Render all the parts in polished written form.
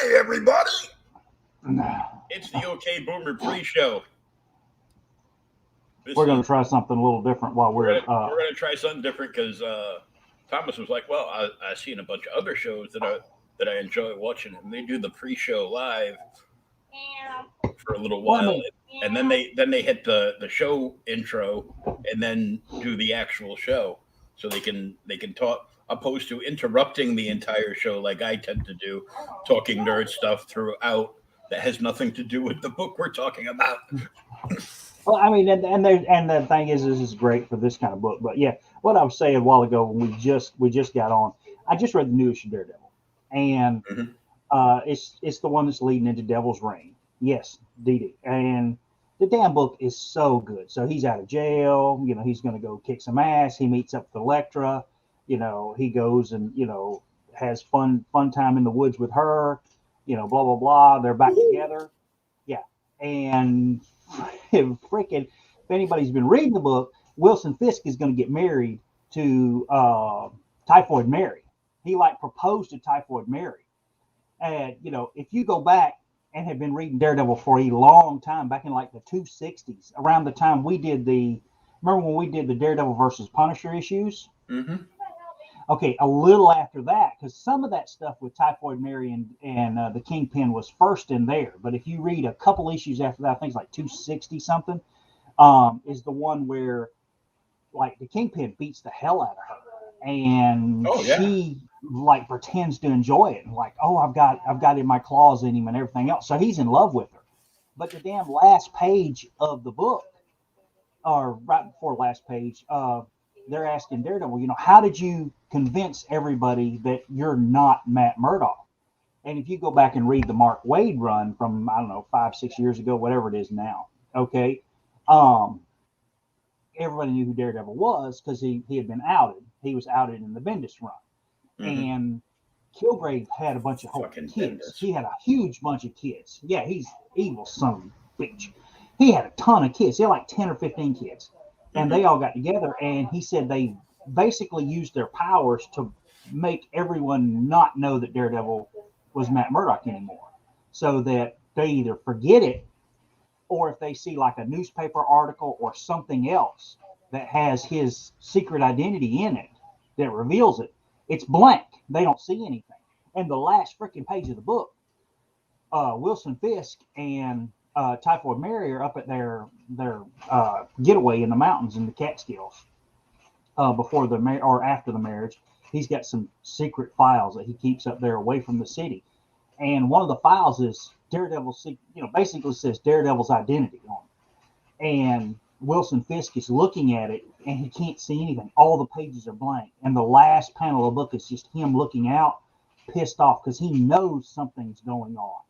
Hi, everybody. We're It's the OK Boomer pre-show. This going is to try something a little different while we're we're. gonna we're gonna try something different because Thomas was like, "Well, I seen a bunch of other shows that I enjoy watching, and they do the pre-show live for a little Well, I while, mean, and then they hit the show intro, and then do the actual show, so they can talk opposed to interrupting the entire show like I tend to do, talking nerd stuff throughout that has nothing to do with the book we're talking about. and the thing is, this is great for this kind of book. But yeah, what I was saying a while ago when we just got on, I just read the new issue of Daredevil, and Mhm. it's the one that's leading into Devil's Reign. Yes, DD, and the damn book is so good. So he's out of jail. He's going to go kick some ass. He meets up with Elektra. He goes and has fun time in the woods with her. Blah blah blah. They're back together. Yeah, and freaking, if anybody's been reading the book, Wilson Fisk is going to get married to Typhoid Mary. He like proposed to Typhoid Mary, and if you go back and have been reading Daredevil for a long time, back in like the 260s, around the time we did remember when we did the Daredevil versus Punisher issues? Mhm. Okay, a little after that, because some of that stuff with Typhoid Mary and the Kingpin was first in there. But if you read a couple issues after that, I think it's like 260 something, is the one where like the Kingpin beats the hell out of her, and Oh yeah. she like pretends to enjoy it, and like, oh, I've got in my claws in him and everything else. So he's in love with her. But the damn last page of the book, or right before last page, they're asking Daredevil, how did you convince everybody that you're not Matt Murdock? And if you go back and read the Mark Waid run from, I don't know, 5, 6 years ago, whatever it is now, okay, um, everybody knew who Daredevil was because he had been outed. He was outed in the Bendis run. Mhm. And Kilgrave had a bunch of Fucking kids. Bendis. He had a huge bunch of kids. Yeah, he's evil son of a bitch. He had a ton of kids. He had like 10 or 15 kids. And Mhm. they all got together, and he said they basically used their powers to make everyone not know that Daredevil was Matt Murdock anymore. So that they either forget it, or if they see like a newspaper article or something else that has his secret identity in it that reveals it, it's blank. They don't see anything. And the last freaking page of the book, Wilson Fisk and Typhoid Mary are up at their getaway in the mountains in the Catskills before or after the marriage. He's got some secret files that he keeps up there away from the city, and one of the files is Daredevil's. Basically says Daredevil's identity on it. And Wilson Fisk is looking at it, and he can't see anything. All the pages are blank, and the last panel of the book is just him looking out, pissed off because he knows something's going on.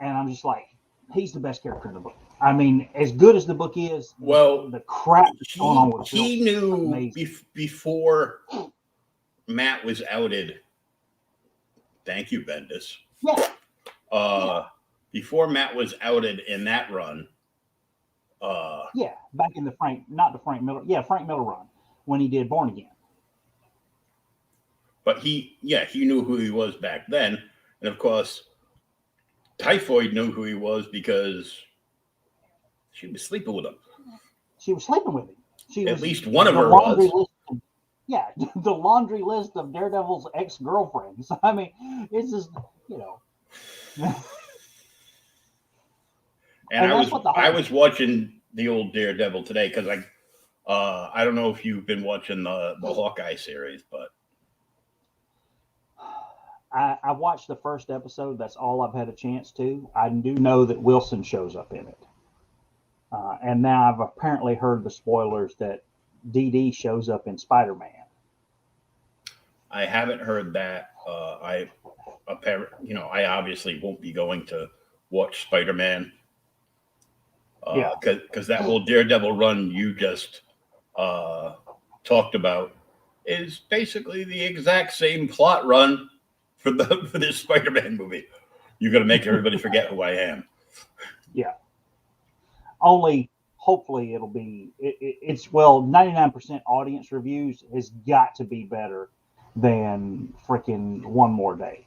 And I'm just like, he's the best character in the book. I mean, as good as the book is, Well, the crap that's going on he with he Wilson is knew amazing. before Matt was outed. Thank you, Bendis. Yeah, yeah, Uh, Before Matt was outed in that run, uh, yeah. Back in the not the Frank Miller, yeah, Frank Miller run when he did Born Again. but he knew who he was back then, and of course, Typhoid knew who he was because she was sleeping with him. She was sleeping with him. She At was least one of the her laundry was. list. Yeah, the laundry list of Daredevil's ex girlfriends. I mean, it's just you know, And and I that's was what the I whole. was watching the old Daredevil today because I don't know if you've been watching the Hawkeye series, but I watched the first episode. That's all I've had a chance to. I do know that Wilson shows up in it, and now I've apparently heard the spoilers that DD shows up in Spider Man. I haven't heard that. I I obviously won't be going to watch Spider Man Yeah, because that whole Daredevil run you just uh, talked about is basically the exact same plot run for the for this Spider Man movie. You're gonna make everybody forget who I am. yeah. Only hopefully it's well 99% audience reviews has got to be better than freaking One More Day.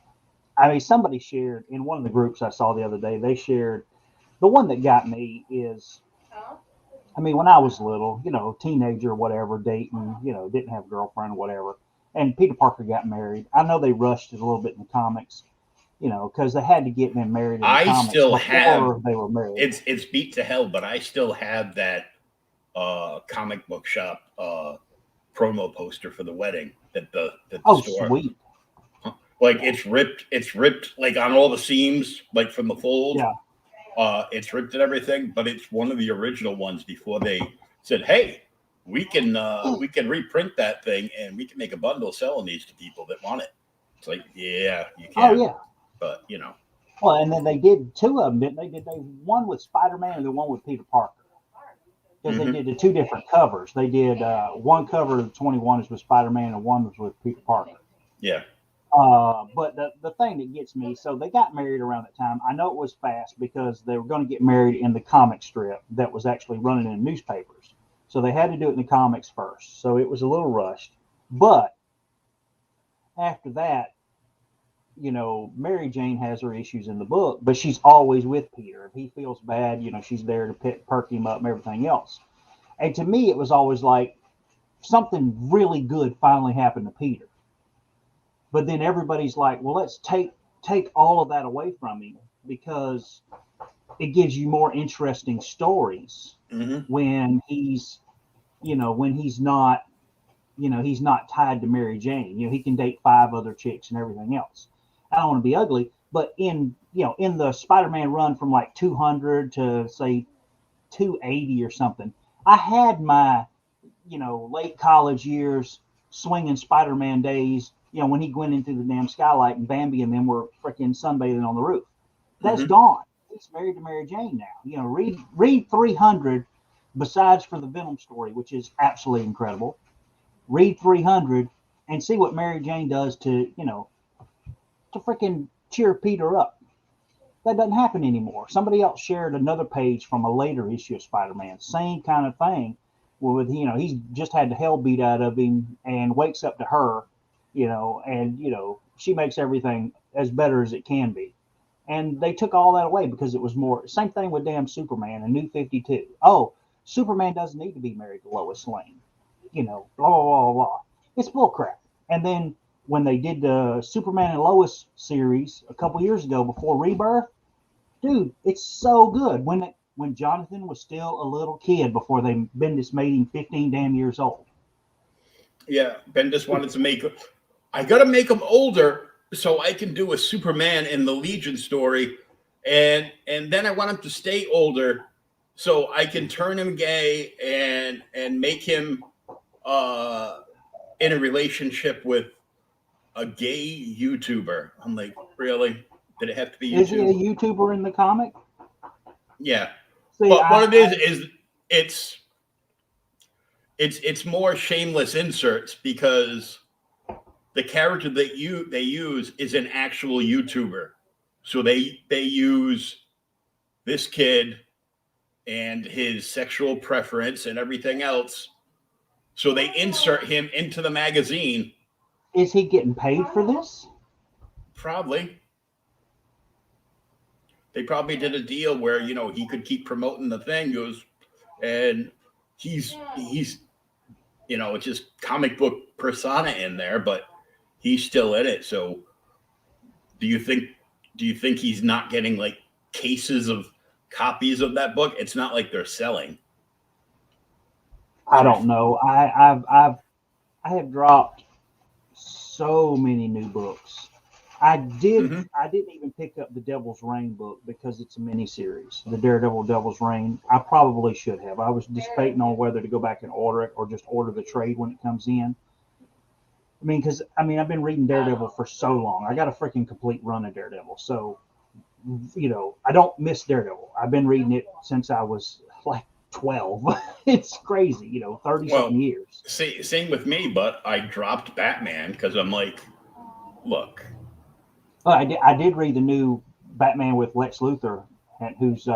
I mean, somebody shared in one of the groups I saw the other day. They shared the one that got me is, I mean, when I was little, teenager, whatever, dating, didn't have a girlfriend, whatever, and Peter Parker got married. I know they rushed it a little bit in the comics, because they had to get them married in the I comics still have before they were married. it's beat to hell, but I still have that comic book shop promo poster for the wedding that the store. Sweet. Like it's ripped like on all the seams, like from the fold. Yeah. It's ripped and everything, but it's one of the original ones before they said, "Hey, we can reprint that thing and we can make a bundle selling these to people that want it." It's like, yeah, you can. Oh yeah. But Well, and then they did two of them, didn't they? Did they one with Spider-Man and the one with Peter Parker? Because they did the two different covers. They did one cover of the 21 is with Spider-Man and one was with Peter Parker. Yeah. But the thing that gets me, so they got married around that time. I know it was fast because they were going to get married in the comic strip that was actually running in newspapers. So they had to do it in the comics first. So it was a little rushed. But after that, Mary Jane has her issues in the book, but she's always with Peter. If he feels bad, she's there to perk him up and everything else. And to me, it was always like something really good finally happened to Peter. But then everybody's like, well, let's take all of that away from him because it gives you more interesting stories when he's not, he's not tied to Mary Jane. He can date 5 other chicks and everything else. I don't want to be ugly, but in the Spider-Man run from like 200 to say 280 or something, I had my, late college years swinging Spider-Man days. When he went into the damn skylight and Bambi and them were freaking sunbathing on the roof. That's gone. He's married to Mary Jane now. Read 300 besides for the Venom story, which is absolutely incredible. Read 300 and see what Mary Jane does to freaking cheer Peter up. That doesn't happen anymore. Somebody else shared another page from a later issue of Spider-Man. Same kind of thing. With he's just had the hell beat out of him and wakes up to her. And she makes everything as better as it can be. And they took all that away because it was more, same thing with damn Superman and New 52. Oh, Superman doesn't need to be married to Lois Lane. Blah, blah, blah, blah. It's bullcrap. And then when they did the Superman and Lois series a couple years ago before Rebirth, dude, it's so good. When Jonathan was still a little kid before Bendis made him 15 damn years old. Yeah, Bendis wanted to I got to make him older so I can do a Superman in the Legion story. And then I want him to stay older so I can turn him gay and make him in a relationship with a gay YouTuber. I'm like, really? Did it have to be YouTube? Is he a YouTuber in the comic? Yeah. See, but what it is it's more shameless inserts because the character that they use is an actual YouTuber. So they use this kid and his sexual preference and everything else. So they insert him into the magazine. Is he getting paid for this? Probably. They probably did a deal where, he could keep promoting the thing. And he's it's just comic book persona in there, but he's still in it. So do you think he's not getting like cases of copies of that book? It's not like they're selling. I don't know. I have dropped so many new books. I didn't even pick up the Devil's Reign book because it's a miniseries, the Daredevil Devil's Reign. I probably should have. I was debating on whether to go back and order it or just order the trade when it comes in. Because I've been reading Daredevil for so long. I got a freaking complete run of Daredevil. So, I don't miss Daredevil. I've been reading it since I was like 12. It's crazy, 30-something years. Same with me, but I dropped Batman because I'm like, look. I did read the new Batman with Lex Luthor, who's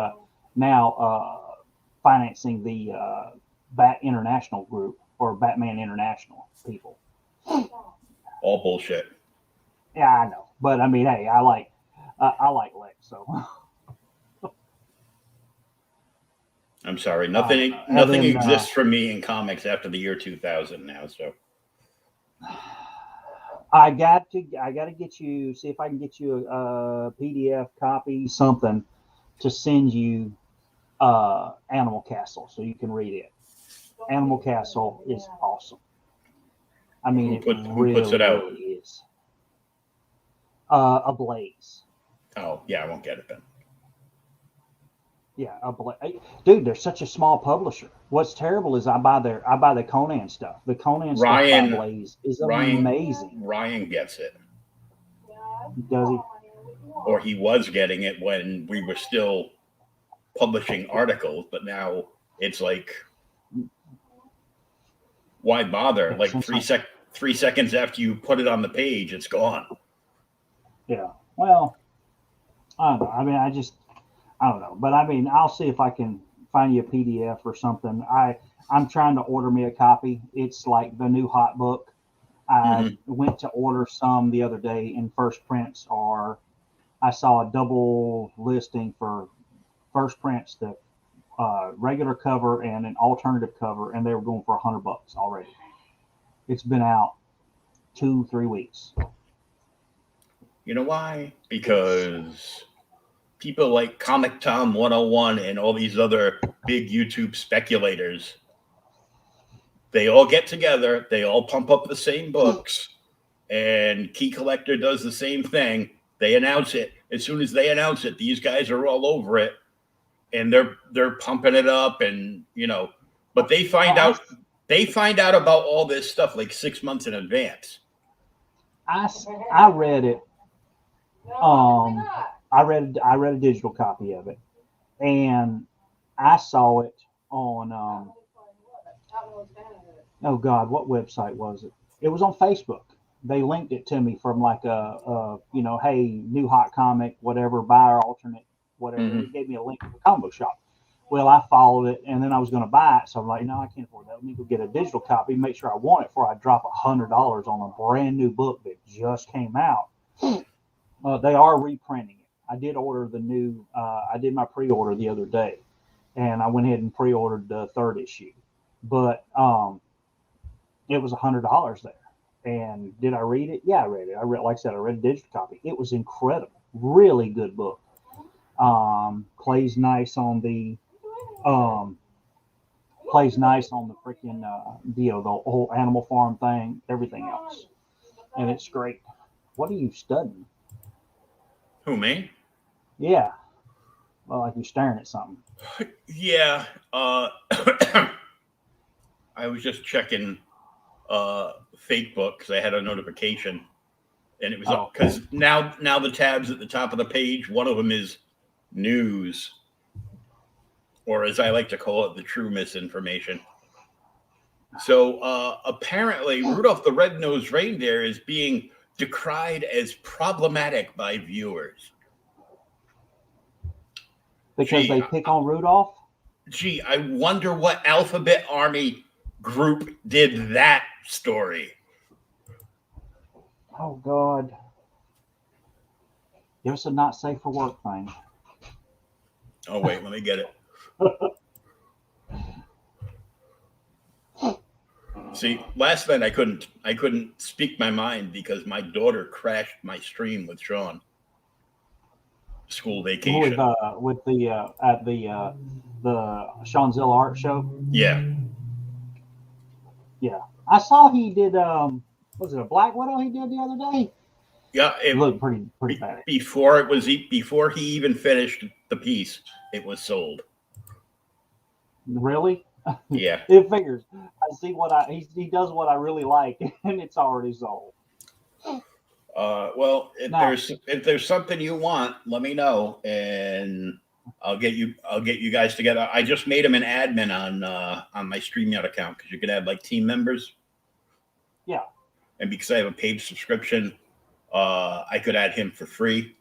now financing the Bat International group or Batman International people. All bullshit. Yeah, I know. But I mean, hey, I like Lex. So I'm sorry, nothing and nothing then exists for me in comics after the year 2000 now. So I got to get you, see if I can get you a PDF copy, something to send you Animal Castle so you can read it. Animal Castle is awesome. I mean, it who puts it really, out? really is. Ablaze. Oh yeah, I won't get it then. Yeah, Ablaze. Dude, they're such a small publisher. What's terrible is I buy the Conan stuff. The Conan stuff by Ryan Blaze is Ryan amazing. Ryan gets it, Does he? or he was getting it when we were still publishing articles, but now it's like, why bother? Yeah, Like 3 seconds after you put it on the page, it's gone. Yeah. Well, I don't know. I mean, I don't know. But I mean, I'll see if I can find you a PDF or something. I'm trying to order me a copy. It's like the new hot book. I went to order some the other day, and First Prints are. I saw a double listing for First Prints, the regular cover and an alternative cover, and they were going for $100 already. It's been out 2-3 weeks. You know why? Because people like Comic Tom 101 and all these other big YouTube speculators, they all get together, they all pump up the same books, and Key Collector does the same thing. They announce it. As soon as they announce it, these guys are all over it, and they're pumping it up, and but they find out about all this stuff like 6 months in advance. I read it. I read a digital copy of it, and I saw it on oh God, what website was it? It was on Facebook. They linked it to me from like hey, new hot comic, whatever, buy our alternate, whatever. It gave me a link to the comic book shop. Well, I followed it, and then I was going to buy it, so I'm like, no, I can't afford that. Let me go get a digital copy, make sure I want it before I drop $100 on a brand new book that just came out. They are reprinting it. I did order the new. I did my pre-order the other day, and I went ahead and pre-ordered the third issue. But it was $100 there. And did I read it? Yeah, I read it. Like I said, I read a digital copy. It was incredible. Really good book. Plays nice on the freaking deal, the whole Animal Farm thing, everything else, and it's great. What are you studying? Who, me? Yeah. Well, like you're staring at something. Yeah. I was just checking Facebook because I had a notification, and it was up because now the tabs at the top of the page, one of them is news, or as I like to call it, the true misinformation. So apparently, Rudolph the Red-Nosed Reindeer is being decried as problematic by viewers. Because they pick on Rudolph? Gee, I wonder what Alphabet Army group did that story. Oh, God. Give us a not safe for work thing. Oh, wait, let me get it. See, last night I couldn't speak my mind because my daughter crashed my stream with Sean. School vacation. With the at the Seanzilla art show. Yeah. Yeah, I saw he did. Was it a Black Widow he did the other day? Yeah, it looked pretty bad. Before he even finished the piece, it was sold. Really? Yeah. It figures. I see he does what I really like, and it's already sold. Well, if there's something you want, let me know, and I'll get you guys together. I just made him an admin on my StreamYard account because you can add like team members. Yeah. And because I have a paid subscription, I could add him for free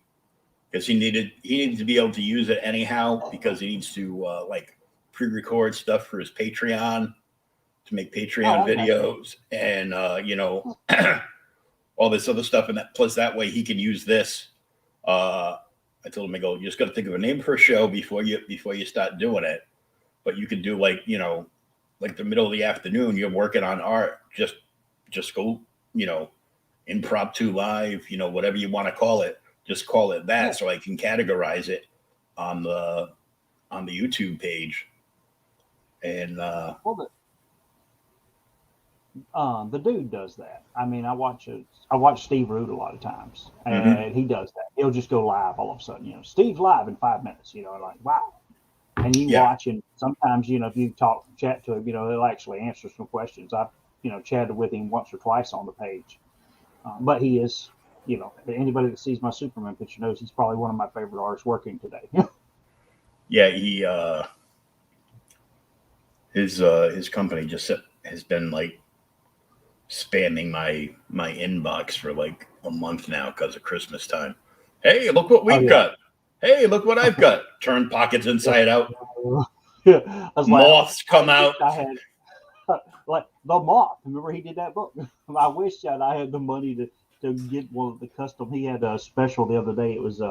because he needed to be able to use it anyhow because he needs to like pre-record stuff for his Patreon to make Patreon videos and all this other stuff, and that plus that way he can use this. I told him, I go, you just got to think of a name for a show before you start doing it. But you can do like like the middle of the afternoon, you're working on art, just go impromptu live, whatever you want to call it, just call it that, so I can categorize it on the YouTube page. And the dude does that. I mean, I watch Steve Root a lot of times, and he does that. He'll just go live all of a sudden. Steve's live in 5 minutes. Like, wow. And you watch, and sometimes if you chat to him, he'll actually answer some questions. I've chatted with him once or twice on the page, but he is, anybody that sees my Superman picture knows he's probably one of my favorite artists working today. Yeah, he his company just has been like spamming my inbox for like a month now because of Christmas time. Hey, look what we've got. Hey, look what I've got. Turn pockets inside out. I was Moths come out. I had like the Moth. Remember he did that book? I wish that I had the money to get one of the custom. He had a special the other day. It was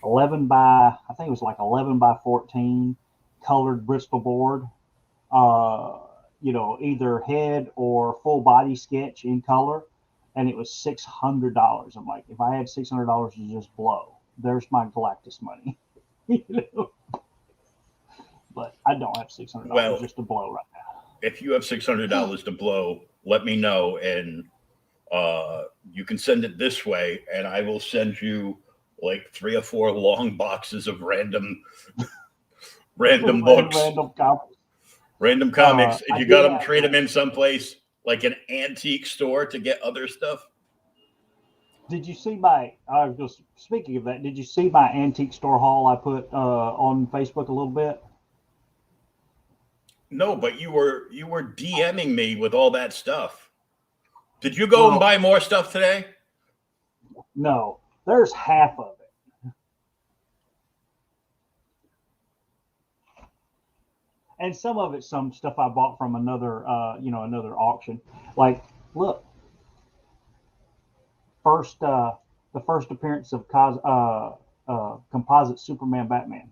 11 by, I think it was like 11 by 14 colored Bristol board. Either head or full body sketch in color, and it was $600. I'm like, if I had $600 to just blow, there's my Galactus money. But I don't have $600 just to blow right now. If you have $600 to blow, let me know, and you can send it this way, and I will send you like 3 or 4 long boxes of random books, random comics. If you got them, trade them in someplace like an antique store to get other stuff. Did you see speaking of that, did you see my antique store haul I put on Facebook a little bit? No, but you were DMing me with all that stuff. Did you go and buy more stuff today? No, there's half of it. And some of it's some stuff I bought from another auction. Like, look, the first appearance of composite Superman Batman.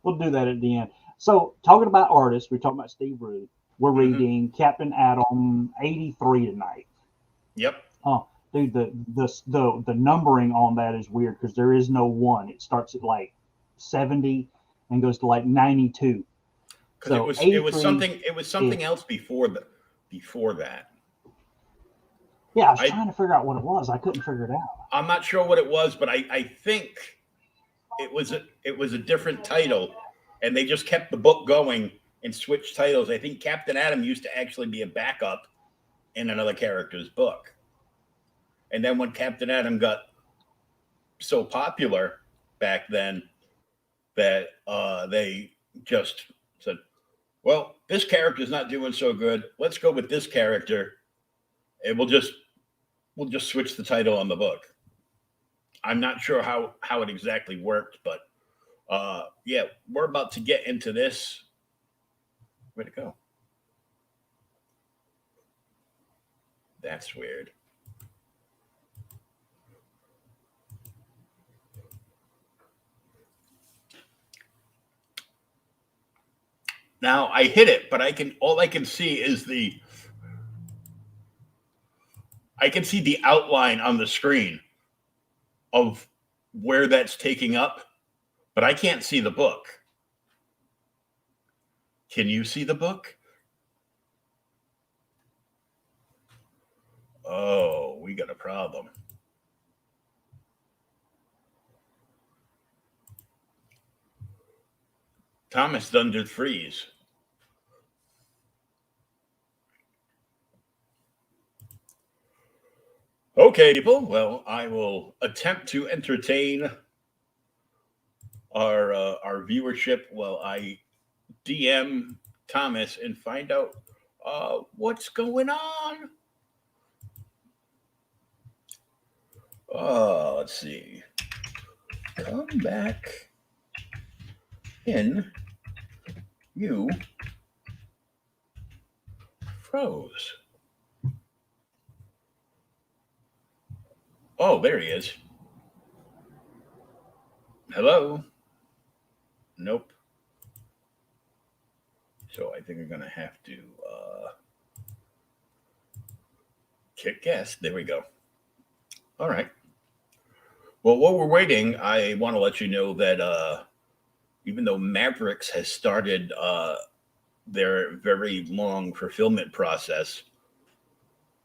We'll do that at the end. So, talking about artists, we're talking about Steve Root. We're reading Captain Atom 83 tonight. Yep. Oh, dude, the numbering on that is weird because there is no 1. It starts at like 70 and goes to like 92. So it was something else before that. Yeah, I was trying to figure out what it was. I couldn't figure it out. I'm not sure what it was, but I think it was a different title, and they just kept the book going and switched titles. I think Captain Atom used to actually be a backup in another character's book. And then when Captain Atom got so popular back then that they just said, well, this character's not doing so good. Let's go with this character, and we'll just switch the title on the book. I'm not sure how it exactly worked, but yeah, we're about to get into this. Where'd it go? That's weird. Now I hit it, but all I can see is the outline on the screen of where that's taking up, but I can't see the book. Can you see the book? Oh, we got a problem. Thomas done did freeze. Okay, people. Well, I will attempt to entertain our viewership while I DM Thomas and find out what's going on. Let's see. Come back. You froze. Oh, there he is. Hello? Nope. So I think I'm going to have to kick guest. There we go. All right. Well, while we're waiting, I want to let you know that even though Mavericks has started their very long fulfillment process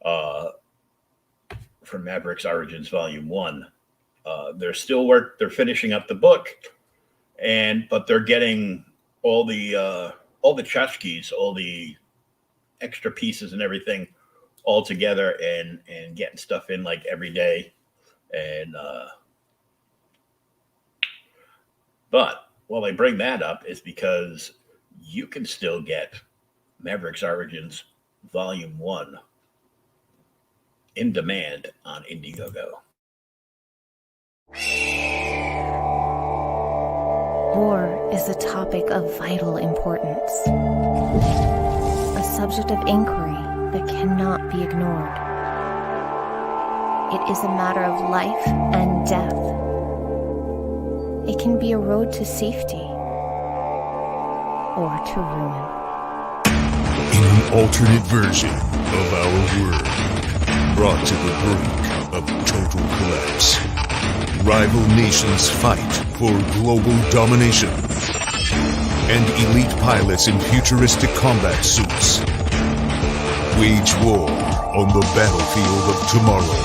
for Mavericks Origins Volume 1, they're finishing up the book, but they're getting all the tchotchkes, all the extra pieces and everything all together and getting stuff in like every day. And but while I bring that up is because you can still get Mavericks Origins Volume 1 in demand on Indiegogo. War is a topic of vital importance, a subject of inquiry that cannot be ignored. It is a matter of life and death. It can be a road to safety or to ruin. In an alternate version of our world, brought to the brink of total collapse, rival nations fight for global domination, and elite pilots in futuristic combat suits wage war on the battlefield of tomorrow.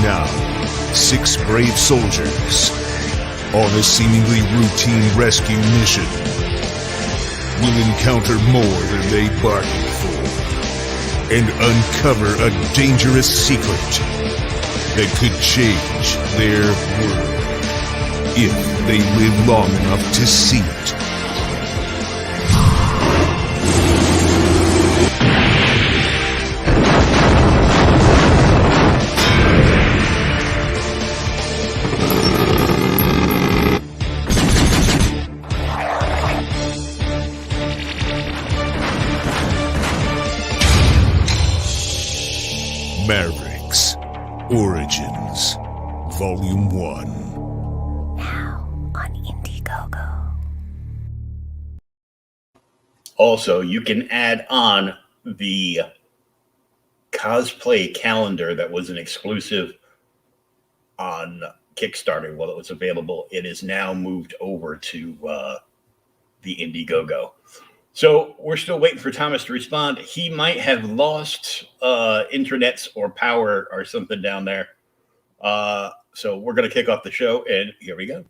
Now, 6 brave soldiers on a seemingly routine rescue mission will encounter more than they bargained for and uncover a dangerous secret that could change their world if they live long enough to see it. Mavericks Origins Volume 1. Now on Indiegogo. Also, you can add on the cosplay calendar that was an exclusive on Kickstarter while it was available. It is now moved over to the Indiegogo. So we're still waiting for Thomas to respond. He might have lost internets or power or something down there. So we're going to kick off the show, and here we go.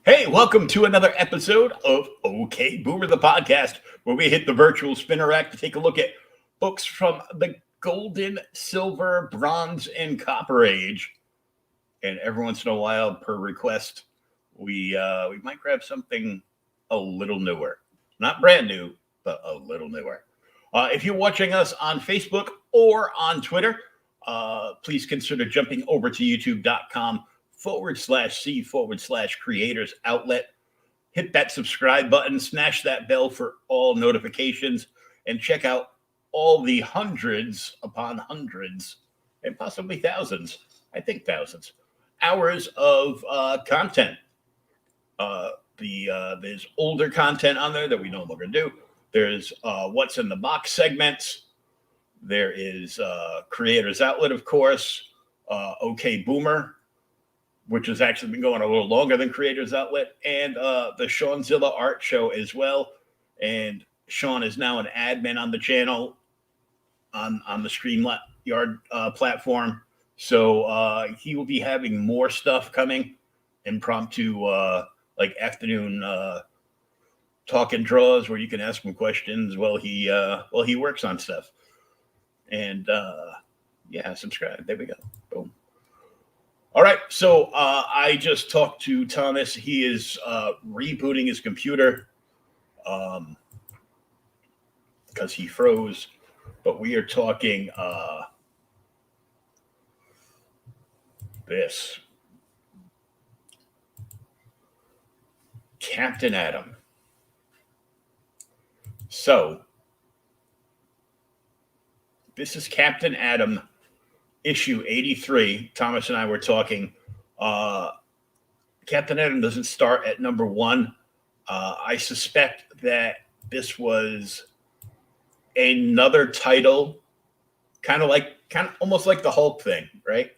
Hey, welcome to another episode of OK Boomer, the podcast, where we hit the virtual spinner rack to take a look at books from the Golden, Silver, Bronze, and Copper Age. And every once in a while, per request, we might grab something a little newer. Not brand new, but a little newer. If you're watching us on Facebook or on Twitter, please consider jumping over to youtube.com/C/creators outlet. Hit that subscribe button, smash that bell for all notifications, and check out all the hundreds upon hundreds and possibly thousands, I think thousands, hours of content. There's older content on there that we no longer do. There's what's in the box segments. There is Creators Outlet, of course, OK Boomer, which has actually been going a little longer than Creators Outlet, and the Seanzilla Art Show as well. And Sean is now an admin on the channel on the StreamYard platform. So he will be having more stuff coming, impromptu, like afternoon talk and draws where you can ask him questions while he works on stuff. And yeah, subscribe. There we go. Boom. All right. So I just talked to Thomas. He is rebooting his computer because he froze. But we are talking this. Captain Atom. So this is Captain Atom issue 83. Thomas and I were talking. Captain Atom doesn't start at number 1. I suspect that this was another title, kind of almost like the Hulk thing, right?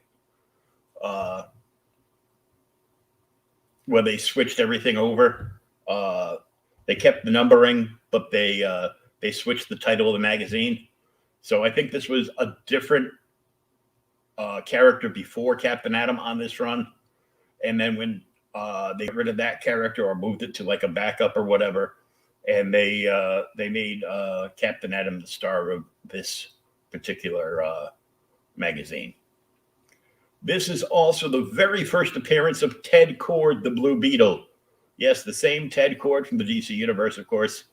Where they switched everything over. They kept the numbering, but they switched the title of the magazine. So I think this was a different character before Captain Atom on this run. And then when they got rid of that character or moved it to like a backup or whatever, and they made Captain Atom the star of this particular magazine. This is also the very first appearance of Ted Kord, the Blue Beetle. Yes, the same Ted Kord from the DC Universe, of course.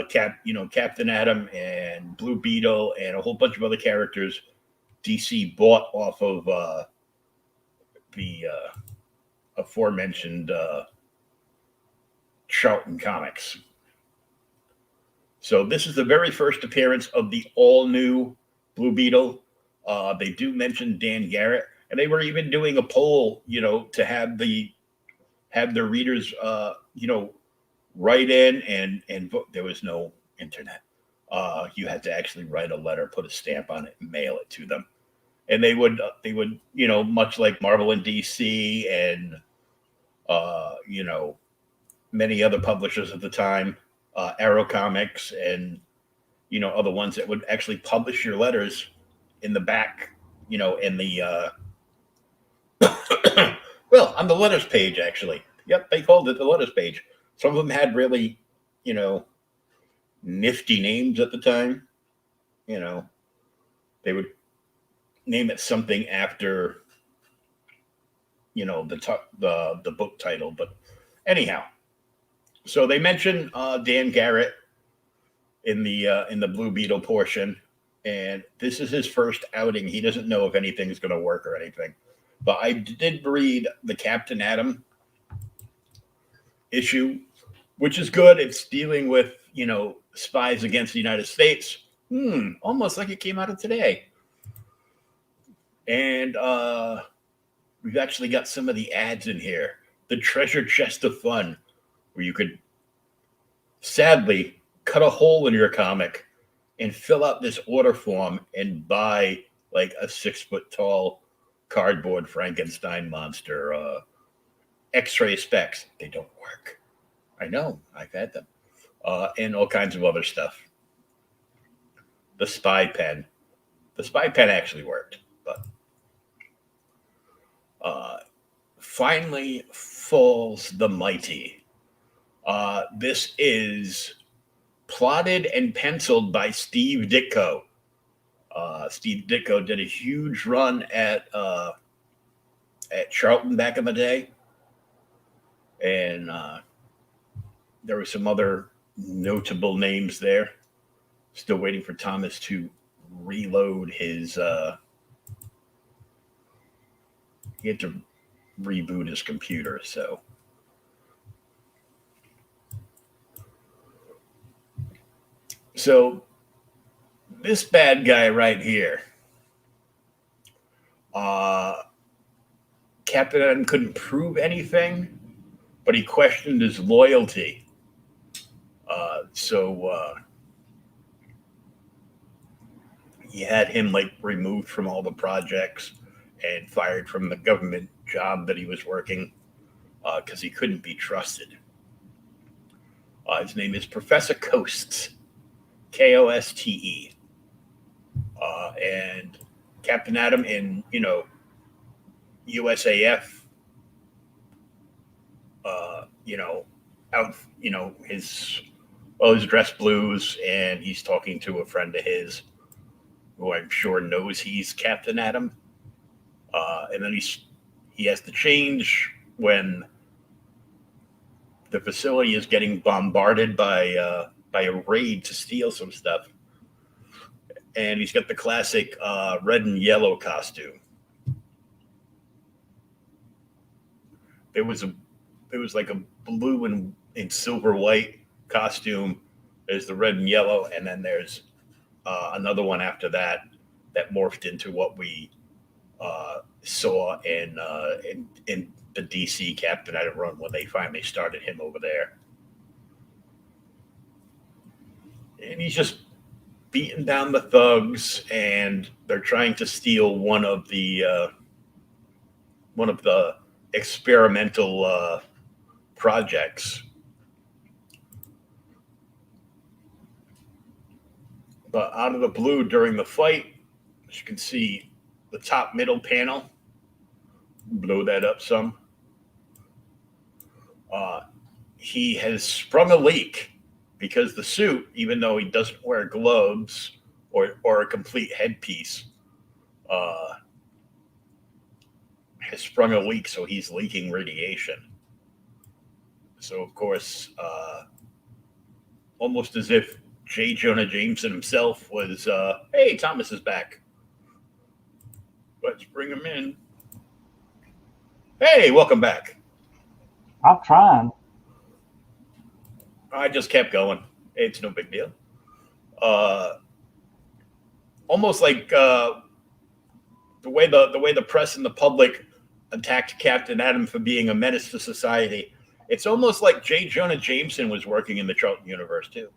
Captain Atom and Blue Beetle and a whole bunch of other characters DC bought off of the aforementioned Charlton Comics. So this is the very first appearance of the all-new Blue Beetle. They do mention Dan Garrett, and they were even doing a poll, to have their readers, write in and vote. There was no internet. You had to actually write a letter, put a stamp on it, and mail it to them. And they would, much like Marvel and DC and, many other publishers at the time, Arrow Comics and, other ones that would actually publish your letters in the back, in the, well, on the letters page, actually. Yep, they called it the letters page. Some of them had really, nifty names at the time. They would name it something after, the book title. But anyhow, so they mentioned Dan Garrett in the Blue Beetle portion, and this is his first outing. He doesn't know if anything's going to work or anything. But I did read the Captain Atom issue, which is good. It's dealing with, spies against the United States. Almost like it came out of today. And we've actually got some of the ads in here. The treasure chest of fun, where you could sadly cut a hole in your comic and fill out this order form and buy like a 6-foot-tall cardboard Frankenstein monster, X-ray specs. They don't work. I know. I've had them. And all kinds of other stuff. The spy pen. The spy pen actually worked, but Finally Falls the Mighty. This is plotted and penciled by Steve Ditko. Steve Ditko did a huge run at Charlton back in the day. And there were some other notable names there. Still waiting for Thomas to reload his... he had to reboot his computer, so... So, this bad guy right here, Captain Atom couldn't prove anything, but he questioned his loyalty. he had him like removed from all the projects and fired from the government job that he was working because he couldn't be trusted. His name is Professor Coasts, Koste, and Captain Atom in USAF. Out his dress blues, and he's talking to a friend of his who I'm sure knows he's Captain Atom. And then he has to change when the facility is getting bombarded by a raid to steal some stuff. And he's got the classic red and yellow costume. There was like a blue and silver white costume. There's the red and yellow, and then there's another one after that morphed into what we saw in the DC Captain Atom run when they finally started him over there. And he's just beating down the thugs, and they're trying to steal one of the experimental projects. But out of the blue during the fight, as you can see, the top middle panel, blow that up some. He has sprung a leak because the suit, even though he doesn't wear gloves or a complete headpiece, has sprung a leak, so he's leaking radiation. So, of course, almost as if J. Jonah Jameson himself was, hey, Thomas is back. Let's bring him in. Hey, welcome back. I'm trying. I just kept going. It's no big deal. Almost like the way the press and the public attacked Captain Atom for being a menace to society. It's almost like J. Jonah Jameson was working in the Charlton universe too.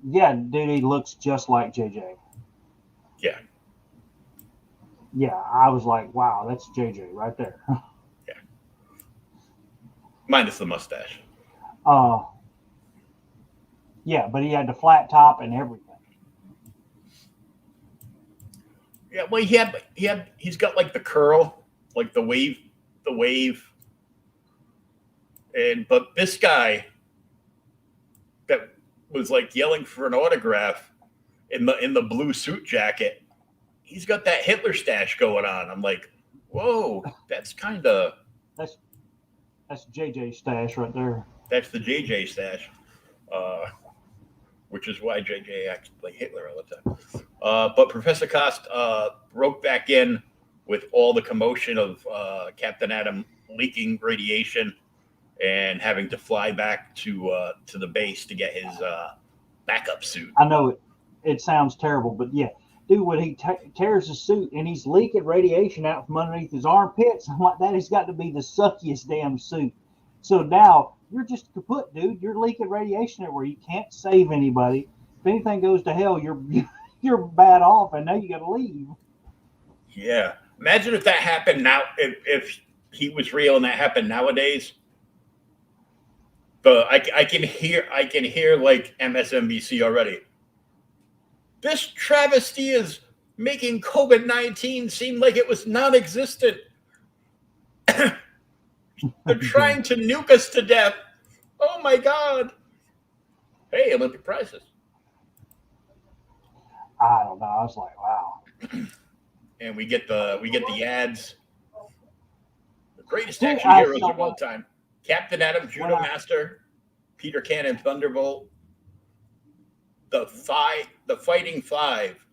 Yeah, dude, he looks just like JJ. Yeah. Yeah, I was like, wow, that's JJ right there. Yeah. Minus the mustache. Yeah, but he had the flat top and everything. Yeah, well, he's got like the curl, like the wave, but this guy that was like yelling for an autograph in the blue suit jacket, he's got that Hitler stash going on. I'm like, whoa, that's JJ stash right there. That's the JJ stash, which is why JJ acts like Hitler all the time. But Professor Cost broke back in with all the commotion of Captain Atom leaking radiation and having to fly back to the base to get his backup suit. I know it sounds terrible, but yeah. Dude, when he tears his suit and he's leaking radiation out from underneath his armpits, I'm like, that has got to be the suckiest damn suit. So now you're just kaput, dude. You're leaking radiation everywhere. You can't save anybody. If anything goes to hell, you're bad off, and now you got to leave. Yeah, imagine if that happened now. If he was real and that happened nowadays. But I can hear like MSNBC already. This travesty is making COVID-19 seem like it was non-existent. They're trying to nuke us to death. Oh my God. Hey, Olympic prizes. I don't know. I was like, wow. And we get the ads. The greatest action heroes of all time. Captain Atom, Judo Master, Peter Cannon, Thunderbolt. The Fighting Five,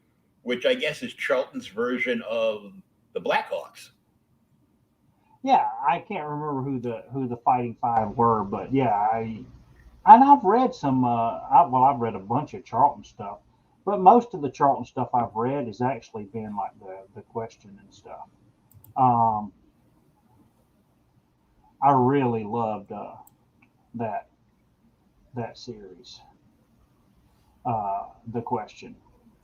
which I guess is Charlton's version of the Blackhawks. Yeah, I can't remember who the Fighting Five were, but yeah, I've read some. I've read a bunch of Charlton stuff, but most of the Charlton stuff I've read has actually been like the Question and stuff. I really loved that series. The Question.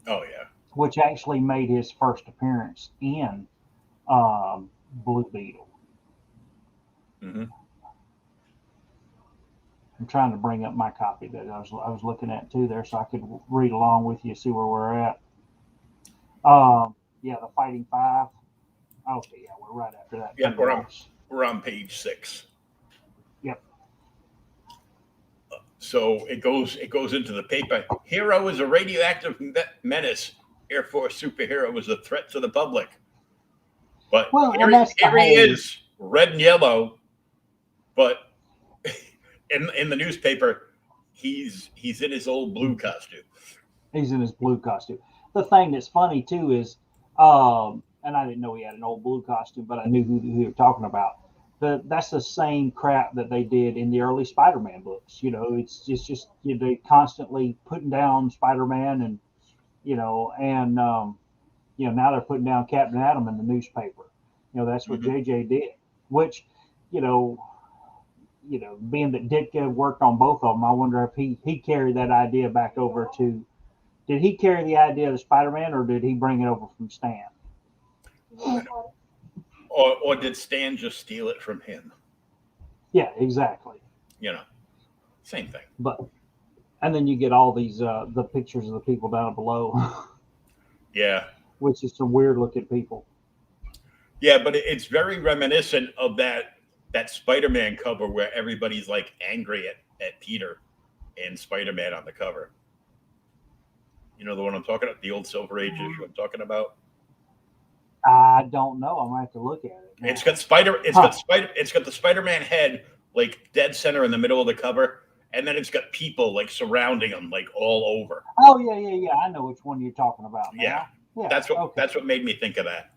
Oh yeah. which actually made his first appearance in Blue Beetle. Mm-hmm. I'm trying to bring up my copy that I was looking at too there, so I could read along with you, see where we're at. Yeah, the Fighting Five. Okay, yeah, we're right after that. Yeah, we're on page 6. Yep. So it goes into the paper. Hero is a radioactive menace. Air Force superhero is a threat to the public. But Well, here, and that's here he is, red and yellow. But in the newspaper, he's in his old blue costume. He's in his blue costume. The thing that's funny too is, and I didn't know he had an old blue costume, but I knew who you were talking about. That's the same crap that they did in the early Spider-Man books. You know, it's just they constantly putting down Spider-Man, and now they're putting down Captain Atom in the newspaper. That's what JJ did. Which, being that Ditka worked on both of them, I wonder if he carried that idea back over to. Did he carry the idea of Spider-Man, or did he bring it over from Stan? Or did Stan just steal it from him? Yeah, exactly. Same thing. And then you get all these the pictures of the people down below. Yeah. Which is some weird looking people. Yeah, but it's very reminiscent of that Spider-Man cover where everybody's like angry at Peter and Spider-Man on the cover. You know the one I'm talking about, the old Silver Age issue I'm talking about? I don't know. I'm gonna have to look at it. It's got the Spider-Man head like dead center in the middle of the cover, and then it's got people like surrounding him like all over. Oh yeah. I know which one you're talking about now. Yeah. That's what made me think of that.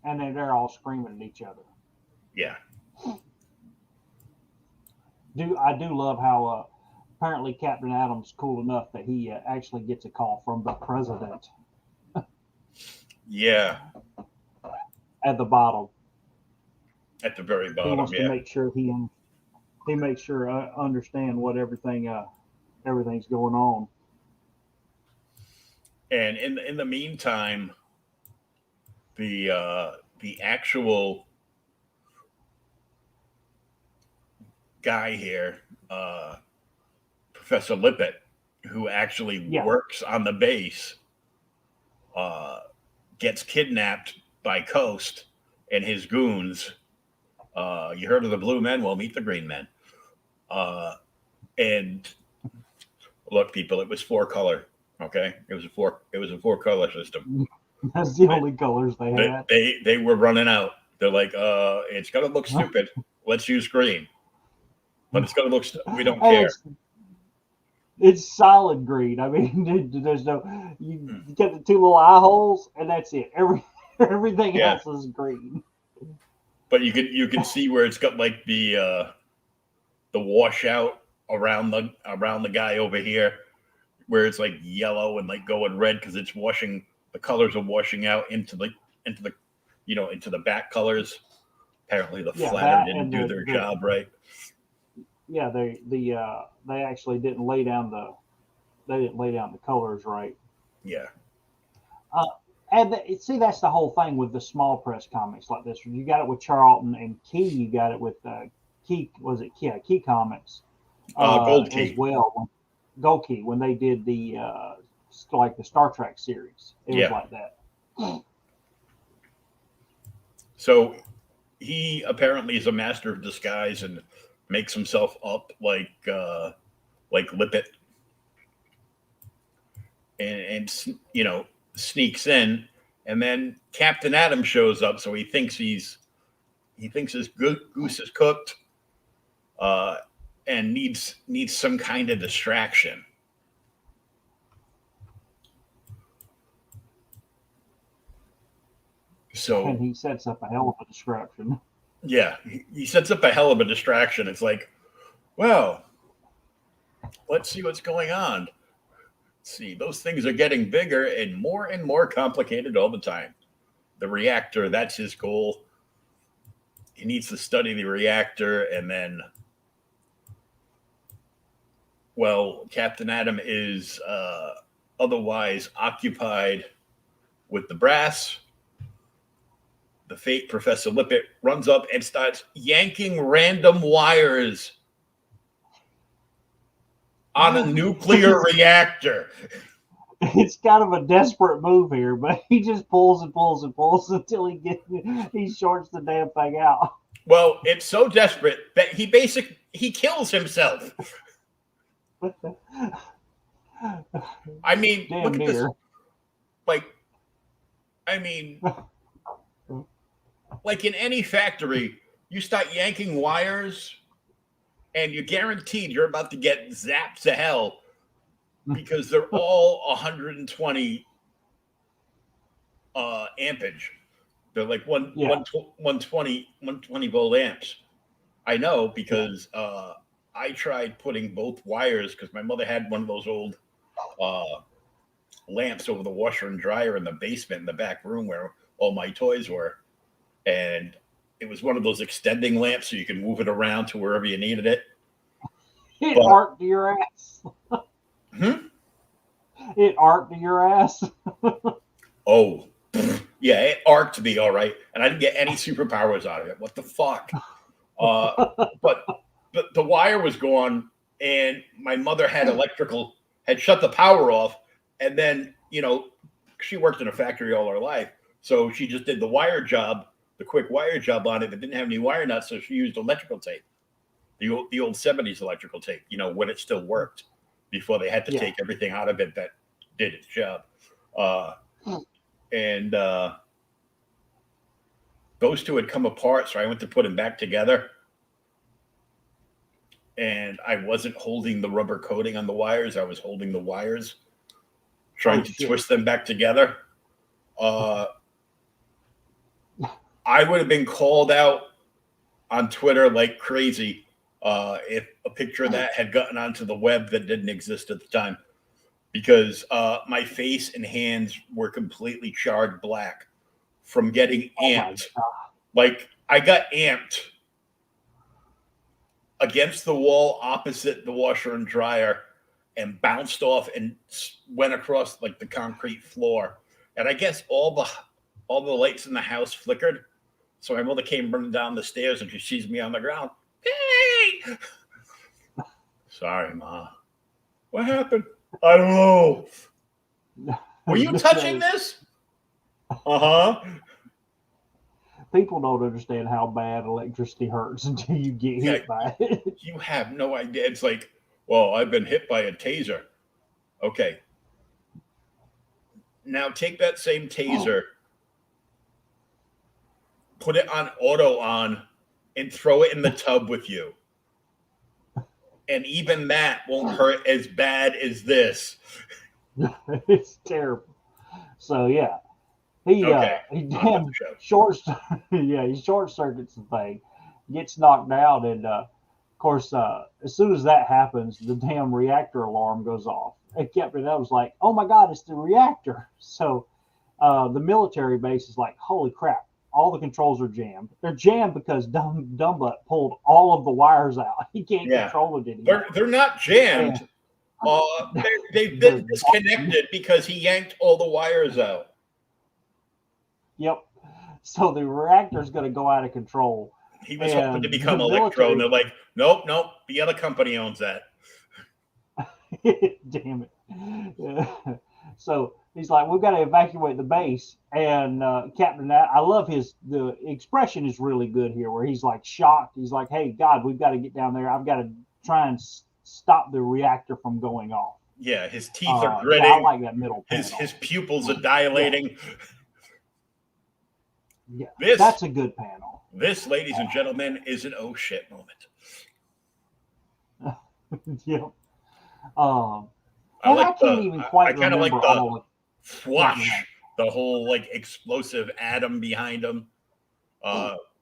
And then they're all screaming at each other. Yeah. I do love how apparently Captain Atom's cool enough that he actually gets a call from the president. Yeah. At the bottom. At the very bottom. He wants to make sure he makes sure I understand what everything's going on. And in the meantime, the actual guy here, Professor Lippet, who actually works on the base, gets kidnapped by Coast and his goons. You heard of the Blue Men? Well, meet the Green Men. And look, people, it was 4-color. Okay, it was a 4-color system. That's the only colors they had. They were running out. They're like, it's gonna look stupid. Let's use green. But it's gonna look. We don't care. It's solid green. I mean, there's no. You get the 2 little eye holes, and that's it. Everything else is green. But you can see where it's got like the washout around the guy over here, where it's like yellow and like going red because it's washing. The colors are washing out into the back colors. Apparently, the flatter didn't do their job right. Yeah, they actually didn't lay down the colors right. Yeah. And see, that's the whole thing with the small press comics like this. You got it with Charlton and Key. You got it with Key. Was it Key? Key Comics. Gold Key as well. Gold Key when they did the like the Star Trek series. It was like that. So he apparently is a master of disguise and makes himself up like Lippet, and sneaks in, and then Captain Atom shows up. So he thinks his goose is cooked, and needs some kind of distraction. So and he sets up a hell of a distraction. Yeah, he sets up a hell of a distraction. It's like, well, let's see what's going on. Let's see, those things are getting bigger and more complicated all the time. The reactor, that's his goal. He needs to study the reactor, and then, well, Captain Atom is otherwise occupied with the brass, the fake Professor Lippet runs up and starts yanking random wires on a nuclear reactor. It's kind of a desperate move here, but he just pulls and pulls and pulls until he shorts the damn thing out. Well, it's so desperate that he kills himself. I mean, Damn look at this. near. Like in any factory, you start yanking wires and you're guaranteed you're about to get zapped to hell because they're all 120 ampage. They're like 120 volt amps. I know because I tried putting both wires because my mother had one of those old lamps over the washer and dryer in the basement in the back room where all my toys were. And it was one of those extending lamps so you can move it around to wherever you needed it. It arced your ass. It arced your ass. Oh, yeah, it arced me all right. And I didn't get any superpowers out of it. What the fuck? But the wire was gone and my mother had shut the power off. And then, she worked in a factory all her life. So she just did the quick wire job on it that didn't have any wire nuts. So she used electrical tape, the old 70s electrical tape, when it still worked before they had to take everything out of it that did its job. And those two had come apart. So I went to put them back together. And I wasn't holding the rubber coating on the wires. I was holding the wires, trying to twist them back together. I would have been called out on Twitter like crazy if a picture of that had gotten onto the web that didn't exist at the time, because my face and hands were completely charred black from getting amped. Like I got amped against the wall opposite the washer and dryer and bounced off and went across like the concrete floor. And I guess all the lights in the house flickered. So my mother came running down the stairs and she sees me on the ground. Hey! Sorry, Ma. What happened? I don't know. Were you touching this? Uh-huh. People don't understand how bad electricity hurts until you get hit by it. You have no idea. It's like, well, I've been hit by a taser. Okay. Now take that same taser, put it on auto on, and throw it in the tub with you. And even that won't hurt as bad as this. It's terrible. So yeah. He damn short circuits the thing, gets knocked down, and of course, as soon as that happens, the damn reactor alarm goes off. And Captain L was like, "Oh my God, it's the reactor!" So the military base is like, "Holy crap! All the controls are jammed. They're jammed because Dumbutt pulled all of the wires out. He can't control it anymore." They're not jammed. They've been disconnected because he yanked all the wires out. Yep. So the reactor is going to go out of control. He was hoping to become Electro, and they're like, nope, the other company owns that. Damn it. Yeah. So he's like, we've got to evacuate the base. And Captain, I love the expression is really good here, where he's like shocked. He's like, hey, God, we've got to get down there. I've got to try and stop the reactor from going off. Yeah, his teeth are gritting. Yeah, I like that middle panel. His pupils are dilating. Yeah, that's a good panel. This, ladies and gentlemen, is an oh shit moment. Yep. I can't even quite kind of like remember the whoosh, the whole like explosive atom behind him,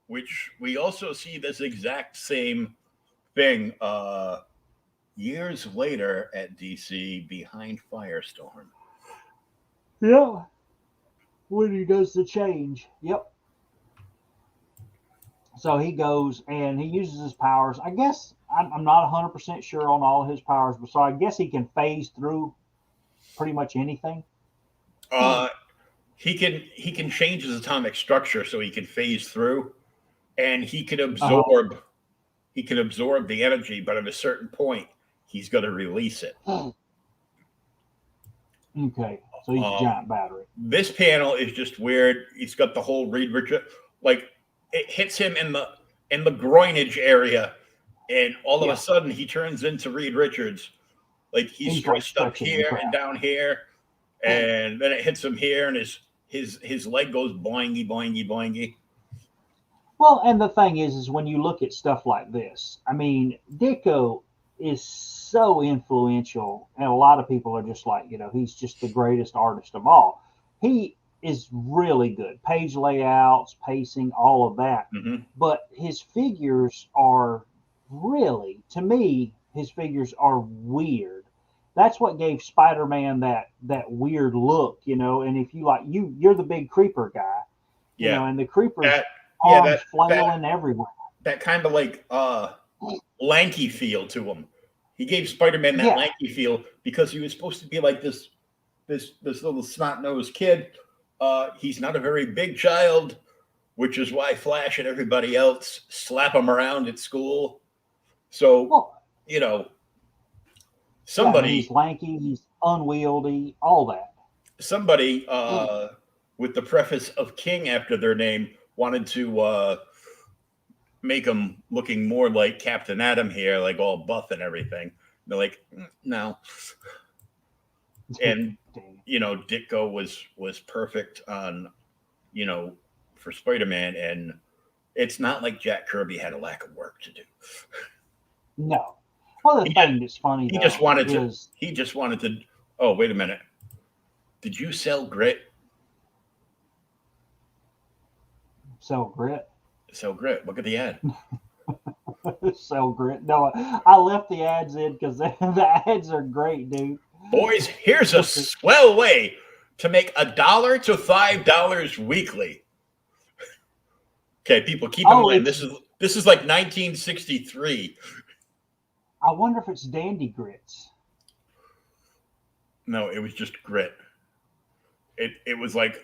which we also see this exact same thing years later at DC behind Firestorm. Yeah. When he does the change. Yep. So he goes and he uses his powers. I guess I'm not 100% sure on all of his powers, but so I guess he can phase through pretty much anything? He can change his atomic structure so he can phase through, and he can absorb the energy, but at a certain point, he's going to release it. Okay, so he's a giant battery. This panel is just weird. He's got the whole Reed Richards, like it hits him in the groinage area, and all of a sudden he turns into Reed Richards. Like he's stretched up here and down here, and then it hits him here, and his leg goes boingy, boingy, boingy. Well, and the thing is when you look at stuff like this, I mean, Ditko is so influential, and a lot of people are just like, he's just the greatest artist of all. He is really good. Page layouts, pacing, all of that. Mm-hmm. But his figures are really, to me, his figures are weird. That's what gave Spider-Man that weird look, and if you like, you're the big creeper guy, and the creeper's arms flailing everywhere. That kind of like lanky feel to him. He gave Spider-Man that lanky feel because he was supposed to be like this little snot-nosed kid. He's not a very big child, which is why Flash and everybody else slap him around at school. So, somebody he's lanky, he's unwieldy, all that. Somebody with the preface of King after their name wanted to make him looking more like Captain Atom here, like all buff and everything. They're like, no. And Ditko was perfect on, for Spider-Man, and it's not like Jack Kirby had a lack of work to do. No. Well, the thing that's funny, he just wanted to. Oh, wait a minute. Did you sell grit? Sell grit? Sell grit. Look at the ad. Sell grit. No, I left the ads in because the ads are great, dude. Boys, here's a swell way to make $1 to $5 weekly. Okay, people, keep in mind this is like 1963. I wonder if it's Dandy Grits. No, it was just grit. It was like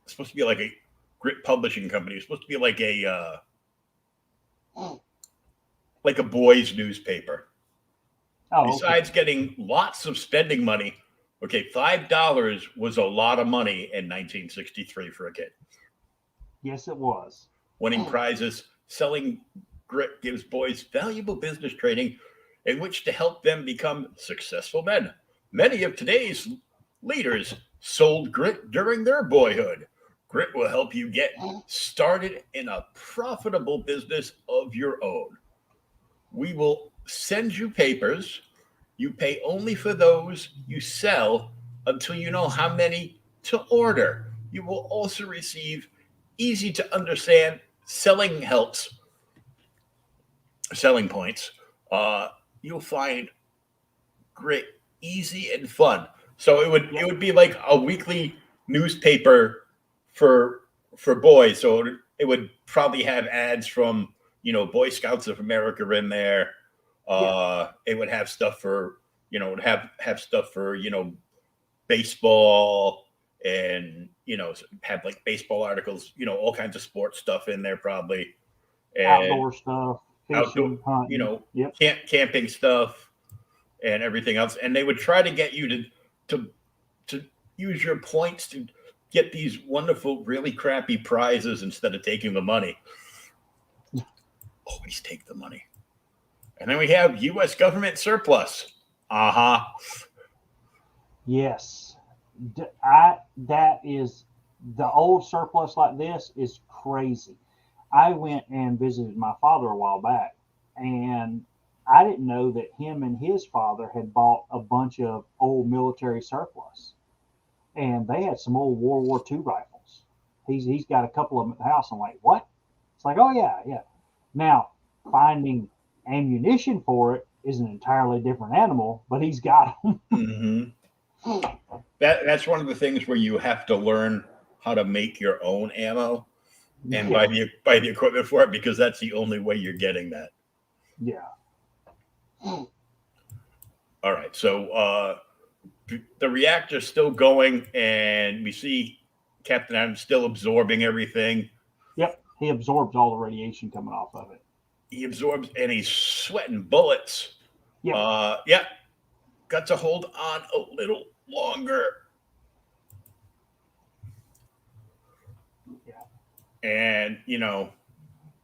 supposed to be like a grit publishing company. It's supposed to be like a boys' newspaper. Oh, Besides getting lots of spending money, $5 was a lot of money in 1963 for a kid. Yes, it was. Winning prizes, selling grit gives boys valuable business training in which to help them become successful men. Many of today's leaders sold grit during their boyhood. Grit will help you get started in a profitable business of your own. We will send you papers. You pay only for those you sell until you know how many to order. You will also receive easy to understand selling points. You'll find grit easy and fun. So it would be like a weekly newspaper for boys. So it would probably have ads from Boy Scouts of America in there. It would have stuff for have stuff for baseball, and have like baseball articles, all kinds of sports stuff in there probably, and outdoor stuff, fishing, hunting, camping stuff, and everything else. And they would try to get you to use your points to get these wonderful, really crappy prizes instead of taking the money. Always take the money. And then we have U.S. government surplus. Yes. That is, the old surplus like this is crazy. I went and visited my father a while back, and I didn't know that him and his father had bought a bunch of old military surplus. And they had some old World War II rifles. He's got a couple of them at the house. I'm like, what? It's like, oh, yeah. Now, finding ammunition for it is an entirely different animal, but he's got them. Mm-hmm. That's one of the things where you have to learn how to make your own ammo and buy the equipment for it, because that's the only way you're getting that. Yeah. All right. So the reactor's still going, and we see Captain Atom still absorbing everything. Yep, he absorbs all the radiation coming off of it. He absorbs, and he's sweating bullets. Yep. Yeah, got to hold on a little longer. Yeah. And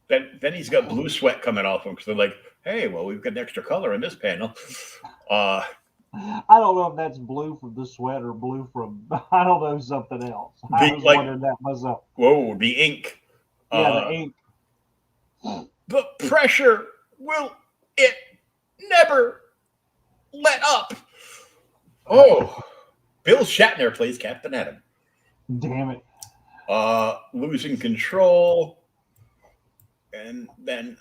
then he's got blue sweat coming off him because they're like, hey, well, we've got extra color in this panel. I don't know if that's blue from the sweat or blue from, I don't know, something else. I was wondering that myself. Whoa, the ink. Yeah, the ink. The pressure, will it never let up? Oh, Bill Shatner plays Captain Atom. Damn it. Losing control. And then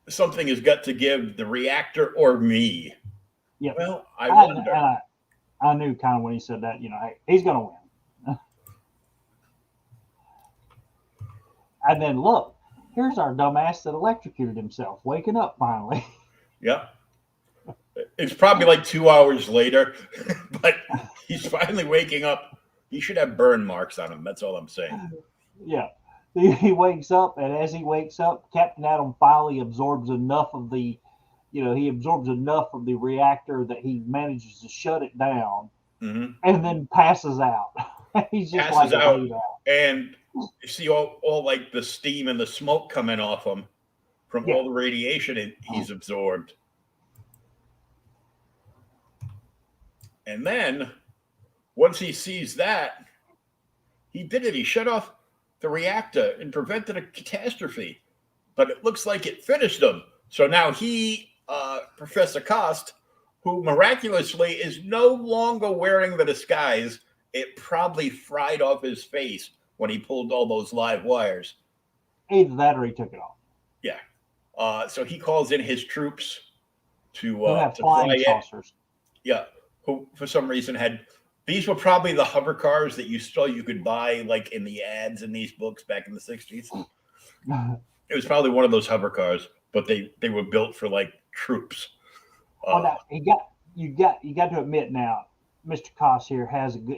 something has got to give, the reactor or me. Yeah. Well, I wonder. I knew kind of when he said that, hey, he's going to win. And then look, here's our dumbass that electrocuted himself, waking up finally. Yep. It's probably like 2 hours later, but he's finally waking up. He should have burn marks on him. That's all I'm saying. Yeah. He wakes up, and as he wakes up, Captain Atom finally absorbs enough of the reactor that he manages to shut it down, and then passes out. He's just passes out, laid out. And you see all like the steam and the smoke coming off him from all the radiation he's absorbed. And then once he sees that, he did it. He shut off the reactor and prevented a catastrophe, but it looks like it finished him. So now he, Professor Cost, who miraculously is no longer wearing the disguise, it probably fried off his face when he pulled all those live wires. Either that or he took it off. Yeah. So he calls in his troops to flying saucers. Yeah. Who for some reason had, these were probably the hover cars that you could buy like in the ads in these books back in the 60s. It was probably one of those hover cars, but they were built for like troops. Now, you got to admit now, Mr. Koss here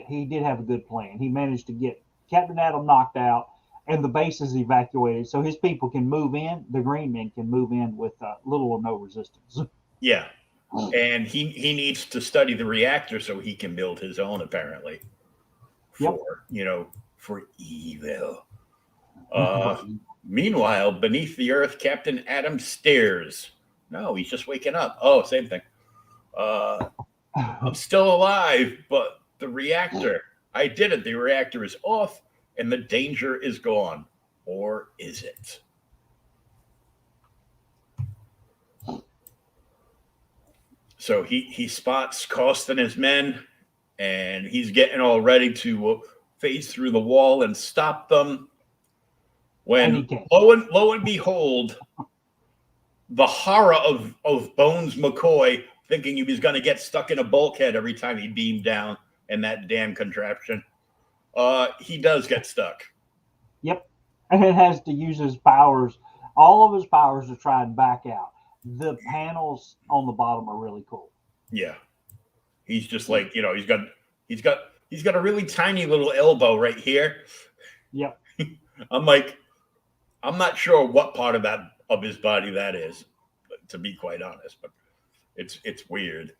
he did have a good plan. He managed to get Captain Atom knocked out and the base is evacuated, so his people can move in. The Green Men can move in with little or no resistance. Yeah, and he needs to study the reactor so he can build his own, apparently. For evil. Meanwhile, beneath the earth, Captain Atom stares. No, he's just waking up. Oh, same thing. I'm still alive, but the reactor, I did it. The reactor is off and the danger is gone. Or is it? So he spots Cost and his men, and he's getting all ready to phase through the wall and stop them. When lo and behold, the horror of Bones McCoy thinking he was going to get stuck in a bulkhead every time he beamed down in that damn contraption. He does get stuck. Yep. And it has to use his powers, all of his powers, to try and back out. The panels on the bottom are really cool. Yeah. He's just like, he's got a really tiny little elbow right here. Yep. I'm not sure what part of his body that is, to be quite honest, but it's weird.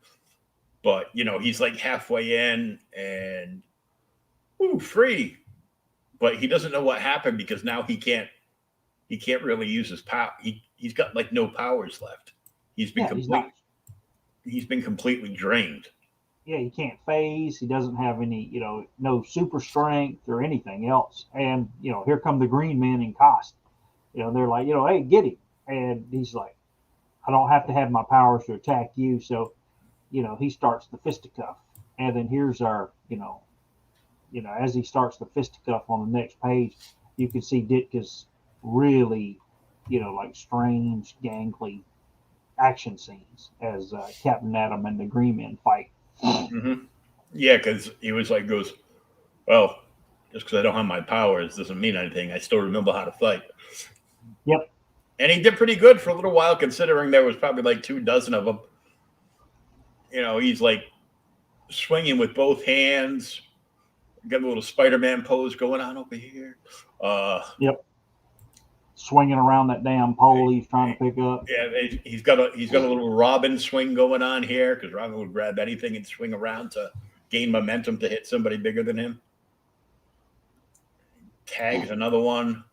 But he's like halfway in and free. But he doesn't know what happened because now he can't really use his power. He's got like no powers left. He's been completely drained. Yeah, he can't phase. He doesn't have any, no super strength or anything else. And here come the Green Men in Cost. They're like, hey, get him. And he's like, I don't have to have my powers to attack you. So, he starts the fisticuff. And then here's our, as he starts the fisticuff on the next page, you can see Ditka's really, like strange, gangly action scenes as Captain Atom and the Green Men fight. Mm-hmm. Yeah, because he goes, well, just because I don't have my powers doesn't mean anything. I still remember how to fight. Yep. And he did pretty good for a little while, considering there was probably like 24 of them. He's like swinging with both hands. Got a little Spider-Man pose going on over here. Yep. Swinging around that damn pole he's trying to pick up. Yeah, he's got a little Robin swing going on here because Robin would grab anything and swing around to gain momentum to hit somebody bigger than him. Tags another one,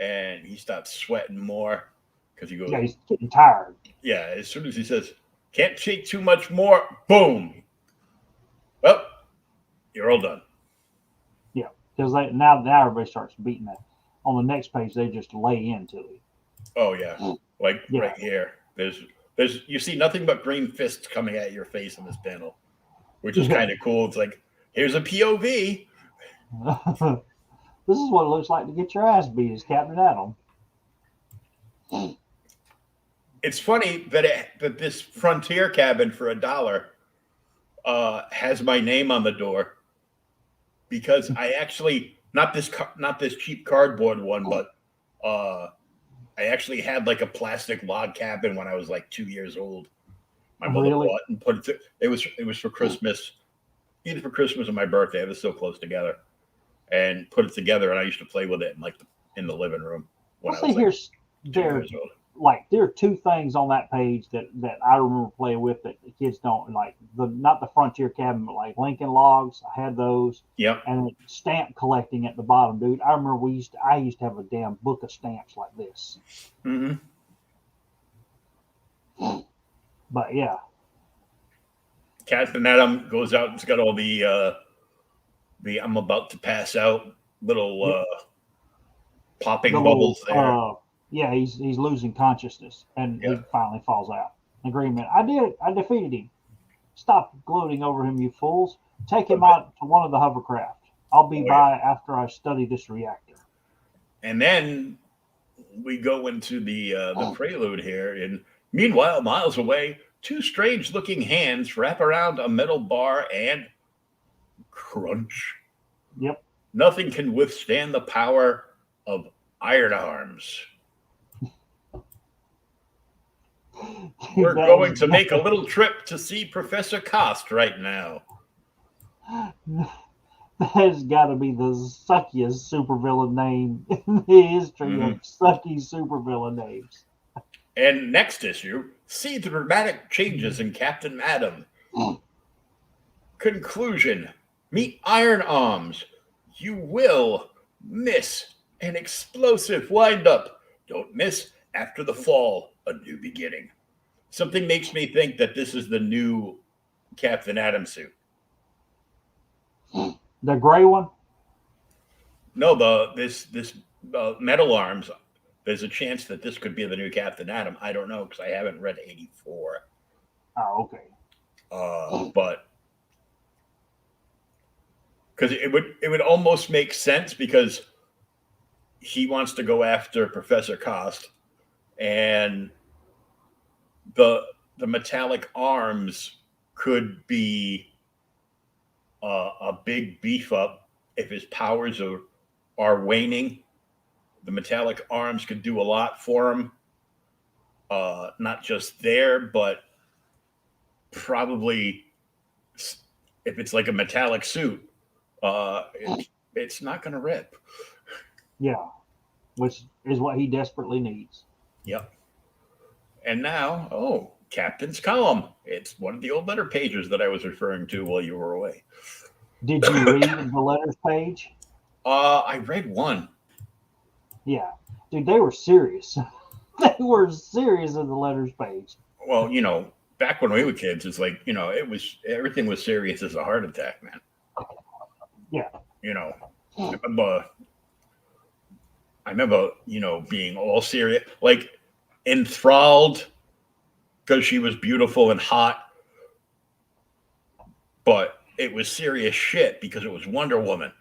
and he starts sweating more because he goes. Yeah, he's getting tired. Yeah, as soon as he says, "Can't take too much more," boom. Well, you're all done. Yeah, because now everybody starts beating that. On the next page, they just lay into it. Oh yeah, like Yeah. right here. There's you see nothing but green fists coming at your face in this panel, which is kind of cool. It's like here's a POV. This is what it looks like to get your ass beat as Captain Atom. It's funny that this Frontier cabin for $1 has my name on the door because I actually not this cheap cardboard one, but I actually had like a plastic log cabin when I was like 2 years old. My mother bought and put it. It was for Christmas, either for Christmas or my birthday. It was so close together, and put it together. And I used to play with it in the living room when I was like 2 years old. There are two things on that page that I remember playing with that the kids don't like. Not the Frontier cabin, but like Lincoln Logs. I had those. Yep. And stamp collecting at the bottom, dude. I remember I used to have a damn book of stamps like this. Mm-hmm. But yeah. Captain Atom goes out. It's got all the I'm about to pass out little popping bubbles there. Yeah, he's losing consciousness, and he finally falls out. Agreement. I did it. I defeated him. Stop gloating over him, you fools. Take him out to one of the hovercraft. I'll be by after I study this reactor. And then we go into the prelude here. And meanwhile, miles away, two strange-looking hands wrap around a metal bar and crunch. Yep. Nothing can withstand the power of iron arms. We're going to make a little trip to see Professor Cost right now. That's got to be the suckiest supervillain name in the history of sucky supervillain names. And next issue, see the dramatic changes in Captain Atom. Conclusion, meet Iron Arms. You will miss an explosive wind-up. Don't miss After the Fall, A New Beginning. Something makes me think that this is the new Captain Atom suit. The gray one? No, this Metal Arms. There's a chance that this could be the new Captain Atom. I don't know because I haven't read 84. Oh, okay. But because it would almost make sense because he wants to go after Professor Cost, and the metallic arms could be a big beef up if his powers are waning. The metallic arms could do a lot for him. Not just there, but probably if it's like a metallic suit, it's not going to rip. Yeah, which is what he desperately needs. Yep. And now, Captain's Column. It's one of the old letter pages that I was referring to while you were away. Did you read the letters page? I read one. Yeah. Dude, they were serious. They were serious in the letters page. Well, back when we were kids, it's like, everything was serious as a heart attack, man. Yeah. I remember, being all serious, like enthralled because she was beautiful and hot. But it was serious shit because it was Wonder Woman.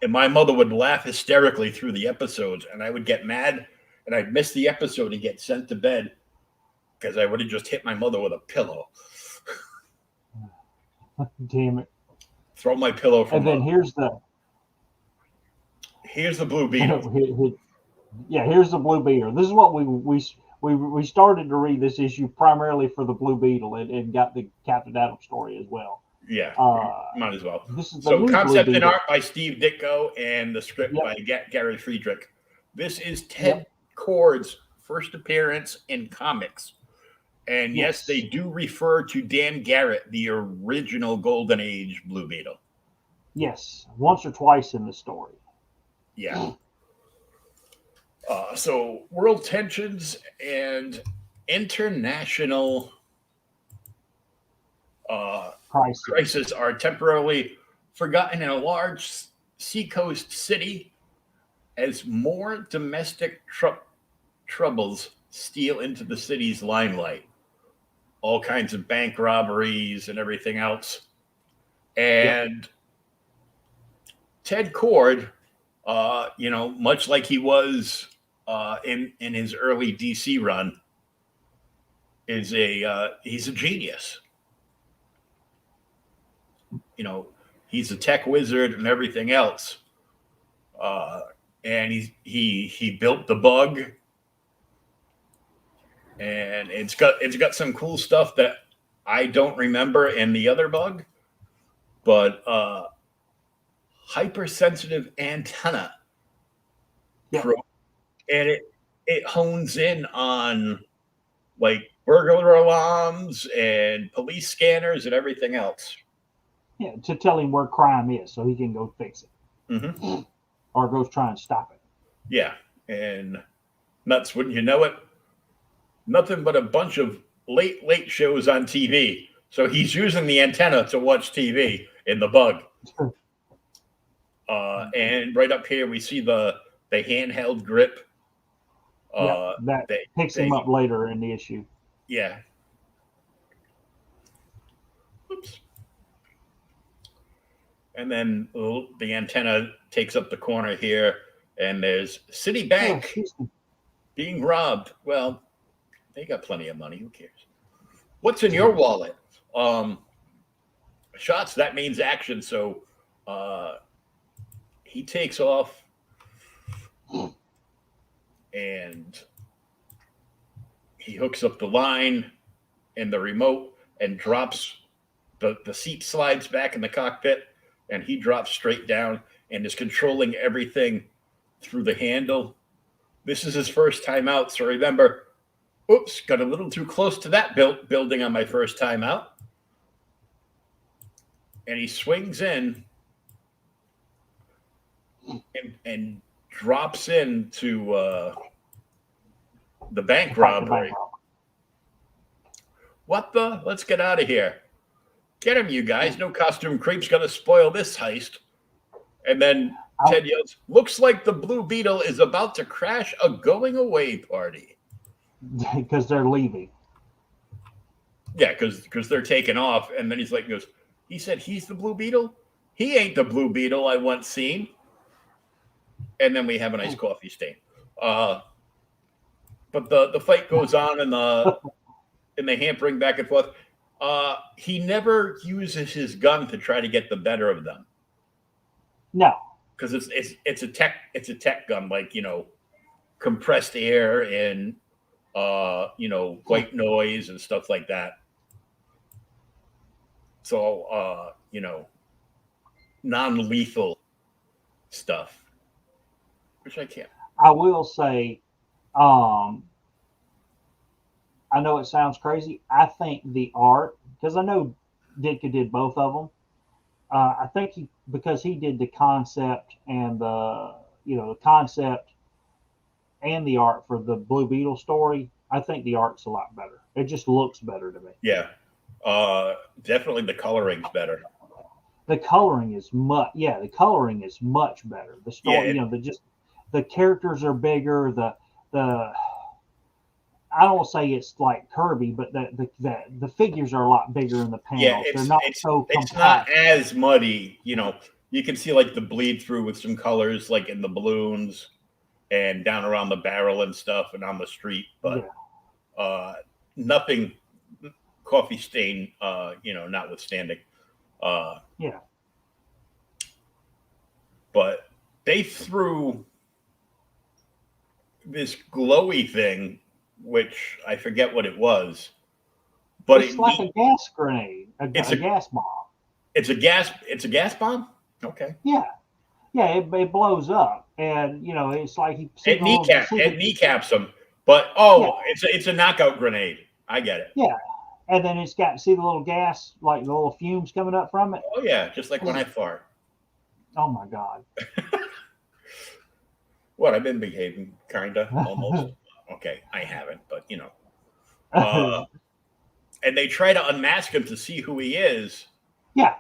And my mother would laugh hysterically through the episodes, and I would get mad, and I'd miss the episode and get sent to bed because I would have just hit my mother with a pillow. Damn it. Throw my pillow from And then here's the Blue Beetle. Yeah, here's the Blue Beetle. This is what we we started to read this issue primarily for the Blue Beetle and got the Captain Atom story as well. Yeah, might as well. This is the So new Blue concept and Beetle. art by Steve Ditko and the script Yep. by Gary Friedrich. This is Ted Kord's first appearance in comics. And yes, they do refer to Dan Garrett, the original Golden Age Blue Beetle. Yes, once or twice in the story. Yeah. So world tensions and international crisis are temporarily forgotten in a large seacoast city as more domestic troubles steal into the city's limelight. All kinds of bank robberies and everything else. And Ted Kord, much like he was in his early DC run, he's a genius. He's a tech wizard and everything else. And he built the Bug. And it's got some cool stuff that I don't remember in the other Bug, but hypersensitive antenna, and it hones in on like burglar alarms and police scanners and everything else. Yeah, to tell him where crime is, so he can go fix it, or go try and stop it. Yeah, and nuts, wouldn't you know it? Nothing but a bunch of late shows on TV. So he's using the antenna to watch TV in the Bug. And right up here, we see the handheld grip. That picks him up later in the issue. Yeah. Oops. And then the antenna takes up the corner here, and there's Citibank being robbed. Well, they got plenty of money. Who cares? What's in your wallet? Shots, that means action. So he takes off and he hooks up the line and the remote and drops the seat slides back in the cockpit, and he drops straight down and is controlling everything through the handle. This is his first time out. So remember, oops, got a little too close to that building on my first time out. And he swings in and drops into the bank robbery. What the? Let's get out of here. Get him, you guys. No costume creep's going to spoil this heist. And then Ted yells, looks like the Blue Beetle is about to crash a going away party. Because they're leaving. Yeah, because they're taking off. And then he said he's the Blue Beetle? He ain't the Blue Beetle I once seen. And then we have a nice coffee stain. But the fight goes on in the hampering back and forth. He never uses his gun to try to get the better of them. No. Because it's a tech gun, like, compressed air and white noise and stuff like that. So, non-lethal stuff, which I can't. I will say, I know it sounds crazy. I think the art, because I know Ditka did both of them. I think because he did the concept and the concept and the art for the Blue Beetle story, I think the art's a lot better. It just looks better to me. Yeah. Definitely the coloring's better. The coloring is much better. The story, the characters are bigger. I don't want to say it's like Kirby, but the figures are a lot bigger in the panels. Yeah, they're not so compact. It's not as muddy. You can see like the bleed through with some colors, like in the balloons and down around the barrel and stuff, and on the street. But nothing coffee stain, notwithstanding. But they threw this glowy thing which I forget what it was, but It's like a gas grenade, a gas bomb. it's a gas bomb. Okay. Yeah, yeah, it blows up, and it's like you see It kneecaps them, but it's a knockout grenade. I get it. yeah, and then it's got see the little gas, like the little fumes coming up from it. Oh yeah, just like when I fart. Oh my God! What, I've been behaving, kinda, almost. Okay, I haven't, but and they try to unmask him to see who he is, Yeah,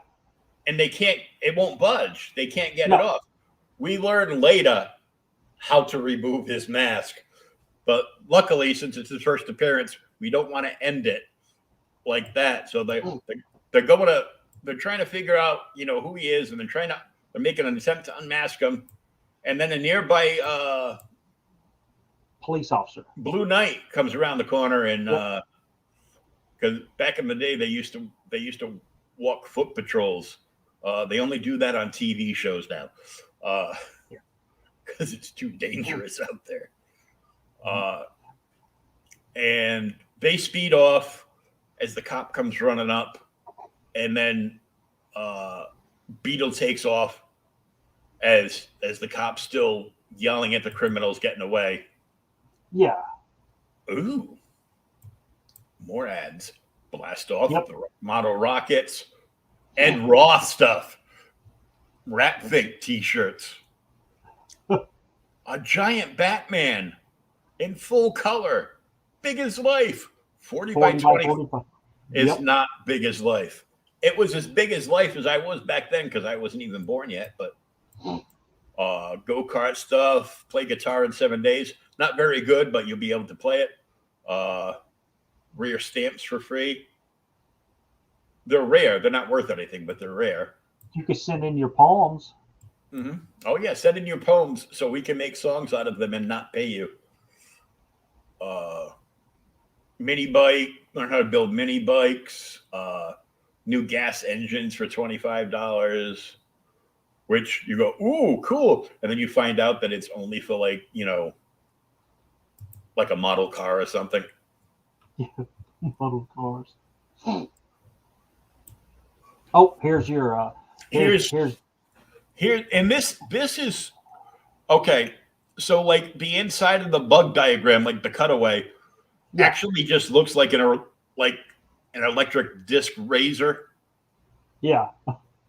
and they can't. It won't budge. They can't get No. it off. We learn later how to remove his mask, but luckily, since it's his first appearance, we don't want to end it like that. So they're trying to figure out who he is, and they're making an attempt to unmask him, and then a nearby police officer. Blue Knight comes around the corner, and because back in the day they used to walk foot patrols. They only do that on TV shows now because it's too dangerous out there. And they speed off as the cop comes running up, and then Beetle takes off as the cop's still yelling at the criminals getting away. Yeah, Ooh, more ads. Blast off Yep. the model rockets and Raw stuff. Rat Fink t-shirts. A giant Batman in full color. Big as life. 40 by 20 45. is Yep. not big as life. It was as big as life as I was back then because I wasn't even born yet. But go-kart stuff, play guitar in 7 days. Not very good, but you'll be able to play it. Rare stamps for free. They're rare. They're not worth anything, but they're rare. You could send in your poems. Mm-hmm. Oh yeah, send in your poems so we can make songs out of them and not pay you. Mini bike. Learn how to build mini bikes. New gas engines for $25. Which you go, ooh, cool, and then you find out that it's only for like like a model car or something. Model cars. Oh, here's your here's Here, and this is okay. So like the inside of the bug diagram, like the cutaway, actually just looks like an electric disc razor, yeah.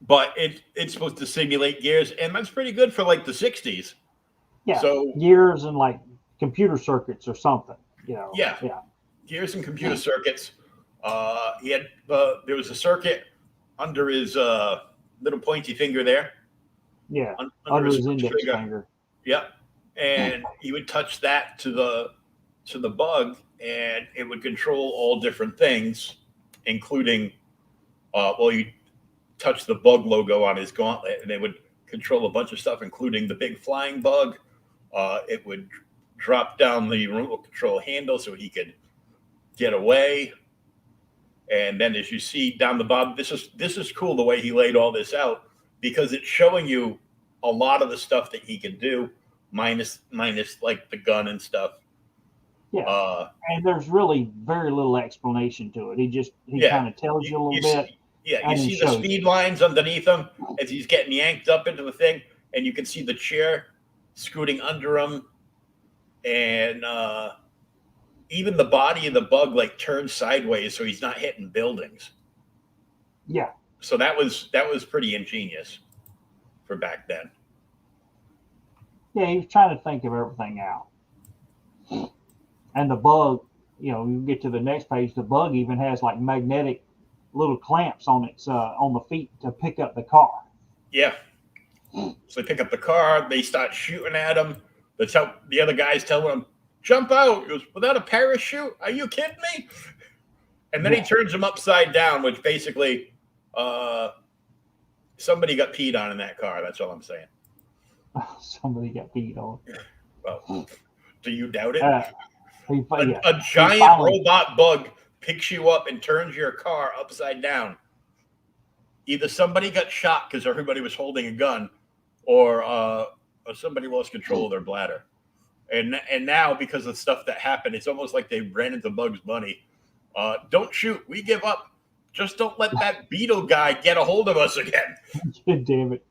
but it's supposed to simulate gears, and that's pretty good for like the 60s. Yeah. So Gears and like computer circuits or something. Yeah. Yeah. gears and computer circuits. He had there was a circuit under his little pointy finger there. Yeah. Under his index trigger. finger. Yep. And he would touch that to the bug, and it would control all different things, including you touch the bug logo on his gauntlet, and it would control a bunch of stuff, including the big flying bug. It would drop down the remote control handle so he could get away. And then, as you see down the bottom, this is cool the way he laid all this out, because it's showing you a lot of the stuff that he can do, minus like the gun and stuff. Yeah. And there's really very little explanation to it. He kind of tells you a little bit. You see the speed lines underneath him as he's getting yanked up into the thing, and you can see the chair scooting under him, and even the body of the bug like turns sideways so he's not hitting buildings. Yeah. So that was pretty ingenious for back then. Yeah, he was trying to think of everything out. And the bug, you get to the next page, the bug even has like magnetic little clamps on its on the feet to pick up the car. Yeah. So they pick up the car, they start shooting at him. The other guy's telling him, jump out. He goes, without a parachute? Are you kidding me? And then he turns him upside down, which basically somebody got peed on in that car. That's all I'm saying. Somebody got peed on. Well, do you doubt it? A giant robot bug picks you up and turns your car upside down. Either somebody got shot because everybody was holding a gun, or somebody lost control of their bladder. And now, because of stuff that happened, it's almost like they ran into Bugs Bunny. Don't shoot. We give up. Just don't let that Beetle guy get a hold of us again. Damn it.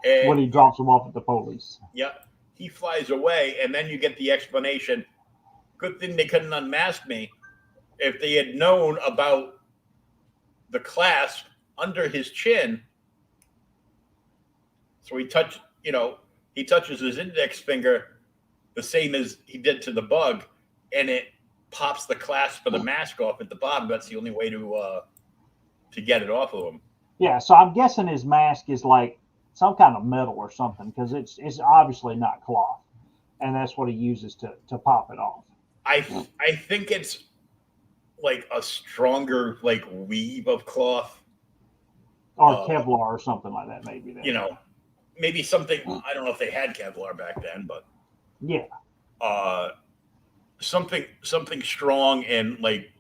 And, When he drops him off at the police. yep, he flies away, and then you get the explanation. Good thing they couldn't unmask me. If they had known about the clasp under his chin, so he touches his index finger the same as he did to the bug, and it pops the clasp of the mask off at the bottom. That's the only way to get it off of him. Yeah, so I'm guessing his mask is like some kind of metal or something, because it's obviously not cloth, and that's what he uses to pop it off. I think it's like a stronger like weave of cloth, Or Kevlar or something like that, maybe. Then. Maybe something. I don't know if they had Kevlar back then, but Yeah. something strong and like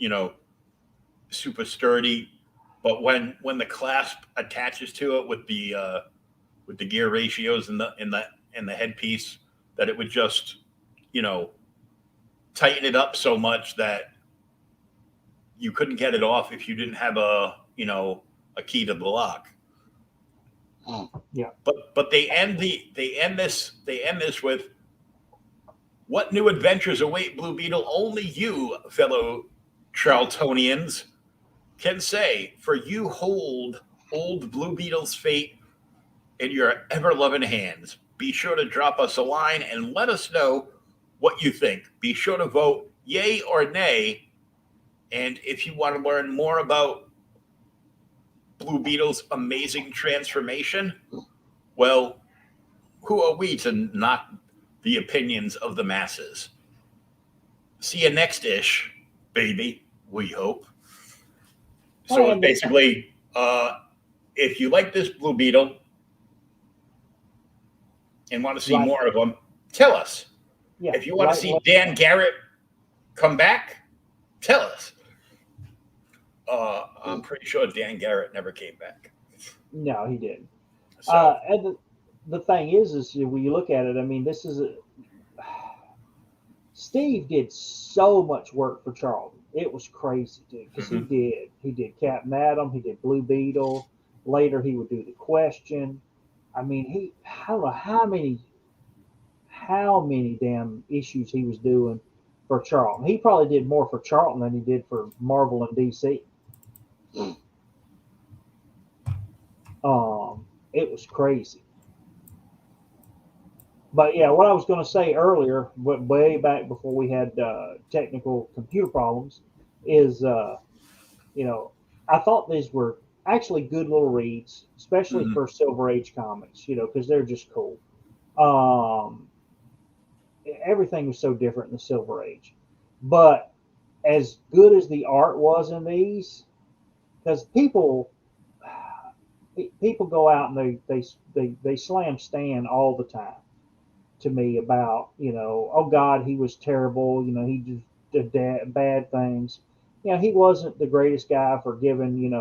super sturdy. But when the clasp attaches to it with the gear ratios and the headpiece, that it would just tighten it up so much that you couldn't get it off if you didn't have a key to the lock. Yeah. But they end this with, what new adventures await Blue Beetle? Only you, fellow Charltonians, can say, for you hold old Blue Beetle's fate in your ever-loving hands. Be sure to drop us a line and let us know what you think. Be sure to vote yay or nay. And if you want to learn more about Blue Beetle's amazing transformation, well, who are we to knock the opinions of the masses? See you next ish, baby, we hope. So basically, if you like this Blue Beetle and want to see more of them, tell us. Yeah. If you want to see Dan Garrett come back, tell us. I'm pretty sure Dan Garrett never came back. No, he didn't. So, And the thing is when you look at it, I mean, Steve did so much work for Charlton. It was crazy, dude, because he did Captain Atom, he did Blue Beetle. Later, he would do The Question. I mean, I don't know how many damn issues he was doing for Charlton. He probably did more for Charlton than he did for Marvel and DC. It was crazy. But yeah, what I was going to say earlier, way back before we had technical computer problems, is I thought these were actually good little reads, especially for Silver Age comics, because they're just cool. Everything was so different in the Silver Age, but as good as the art was in these, because people go out and they slam Stan all the time to me about, oh God, he was terrible. He just did bad things. He wasn't the greatest guy for giving,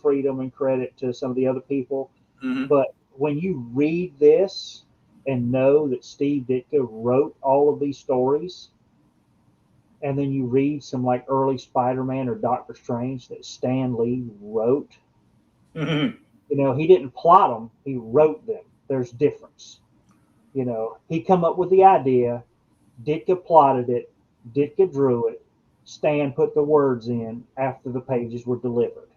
freedom and credit to some of the other people. But when you read this and know that Steve Ditko wrote all of these stories, and then you read some like early Spider-Man or Doctor Strange that Stan Lee wrote, he didn't plot them, he wrote them. There's difference. He come up with the idea, Ditka plotted it, Ditka drew it, Stan put the words in after the pages were delivered.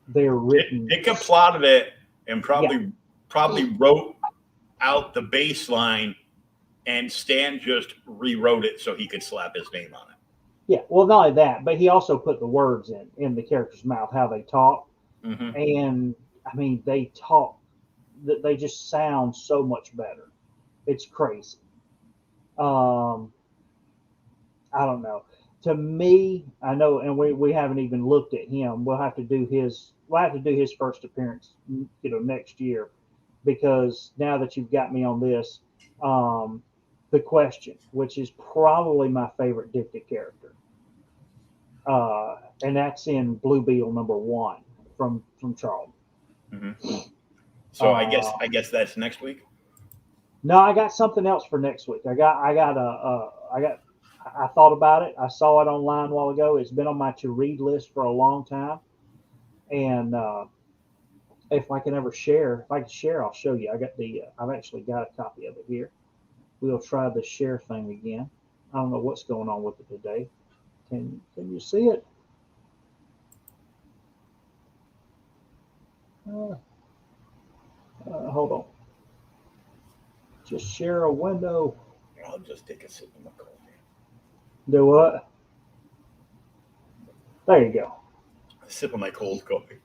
They're written. Ditka plotted it and probably wrote out the baseline, and Stan just rewrote it so he could slap his name on it. Yeah, well, not only that, but he also put the words in the character's mouth, how they talk. And I mean, they talk, they just sound so much better. It's crazy. I don't know. To me, I know, and we haven't even looked at him. We'll have to do his first appearance, next year, because now that you've got me on this, The Question, which is probably my favorite Ditka character, and that's in Blue Beetle #1 from Charlton. So I guess that's next week. No, I got something else for next week. I thought about it. I saw it online a while ago. It's been on my to read list for a long time. And if I can share, I'll show you. I've actually got a copy of it here. We'll try the share thing again. I don't know what's going on with it today. Can you see it? Hold on. Just share a window. I'll just take a sip of my coffee. Do what? There you go. A sip of my cold coffee.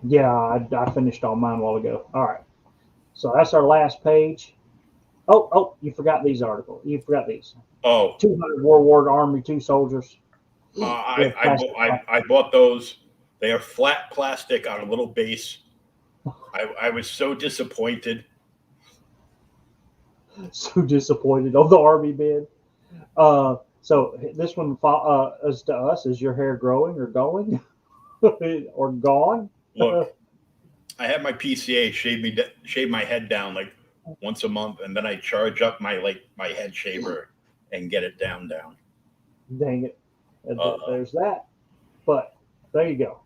Yeah, I finished all mine a while ago. All right. So that's our last page. Oh, you forgot these articles. You forgot these. Oh, 200 World War Army 2 soldiers. I bought those. They are flat plastic on a little base. I was so disappointed. So disappointed on the Army bid. So this one is to us. Is your hair growing or going or gone? Look, I have my PCA shave my head down like once a month, and then I charge up my head shaver and get it down. Dang it. There's that. But there you go.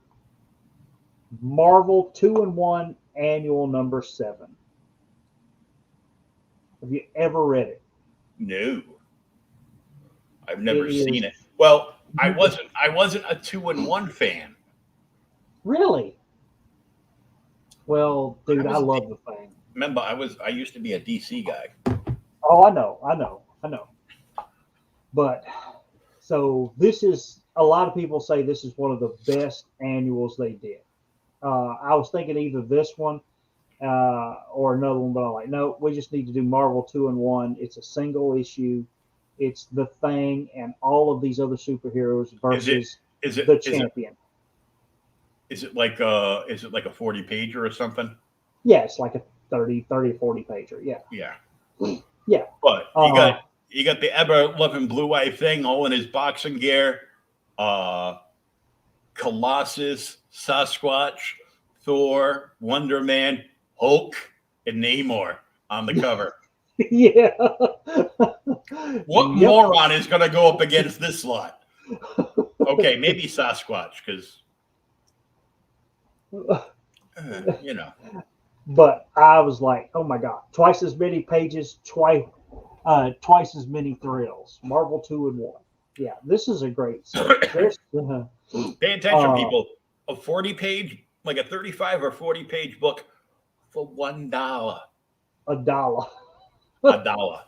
Marvel 2-in-1 Annual number 7. Have you ever read it? No, I've never seen it. Well, I wasn't a 2-in-1 fan. Really? Well, dude, I love the thing. Remember, I used to be a DC guy. Oh, I know. But so this is, a lot of people say this is one of the best annuals they did. I was thinking either this one or another one, but I'm like, no, we just need to do Marvel 2-in-1. It's a single issue. It's the Thing and all of these other superheroes versus the champion. Is it like a 40 pager or something? Yeah, it's like a 30 or 40 pager. Yeah. Yeah. But you got the ever loving Blue Eye Thing all in his boxing gear. Colossus, Sasquatch, Thor, Wonder Man, Hulk, and Namor on the cover. Yeah. What moron is going to go up against this lot? Okay, maybe Sasquatch, because you know. But I was like, oh my god, twice as many pages, twice as many thrills. Marvel 2-in-1. Yeah, this is a great series. Pay attention, people. A 40-page, like a 35 or 40-page book for $1. $1. $1.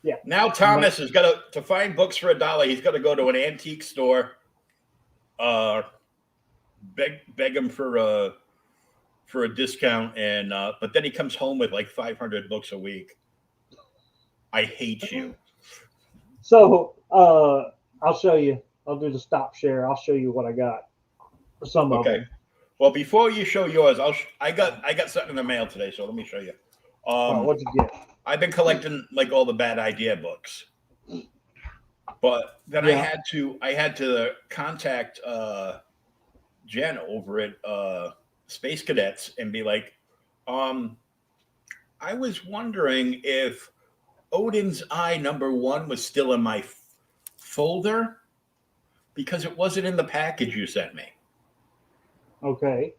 Yeah. Now Thomas has got to find books for $1. He's got to go to an antique store, beg him for a discount, and but then he comes home with like 500 books a week. I hate you. So I'll show you. I'll do the stop share. I'll show you what I got for some of them. Well, before you show yours, I got something in the mail today, so let me show you. What'd you get? I've been collecting like all the bad idea books, but then I had to contact Jen over at Space Cadets and be like, I was wondering if Odin's Eye #1 was still in my folder because it wasn't in the package you sent me. Okay.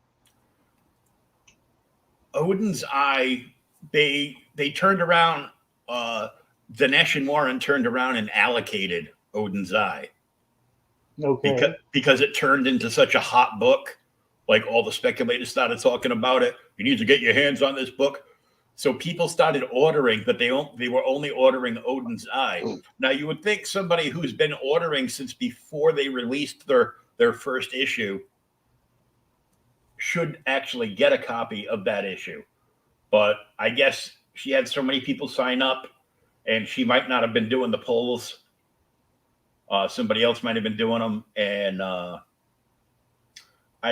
Odin's Eye, they turned around, Dinesh and Warren turned around and allocated Odin's Eye. Okay. Because it turned into such a hot book. Like all the speculators started talking about it. You need to get your hands on this book. So people started ordering, but they were only ordering Odin's Eye. Now you would think somebody who's been ordering since before they released their first issue should actually get a copy of that issue. But I guess she had so many people sign up and she might not have been doing the polls. Somebody else might have been doing them, and I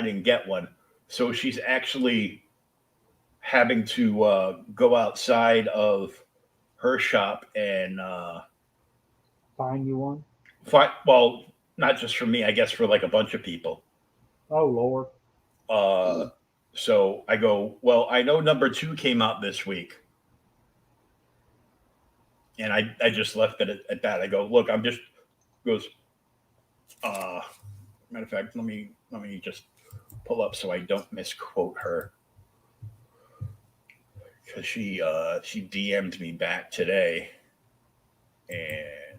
didn't get one. So she's actually having to go outside of her shop and find you one. Well, not just for me, I guess for like a bunch of people. Oh Lord. So I go, well, I know #2 came out this week. And I just left it at that. I go, look, I'm just goes. Matter of fact, let me just pull up so I don't misquote her, because she DM'd me back today, and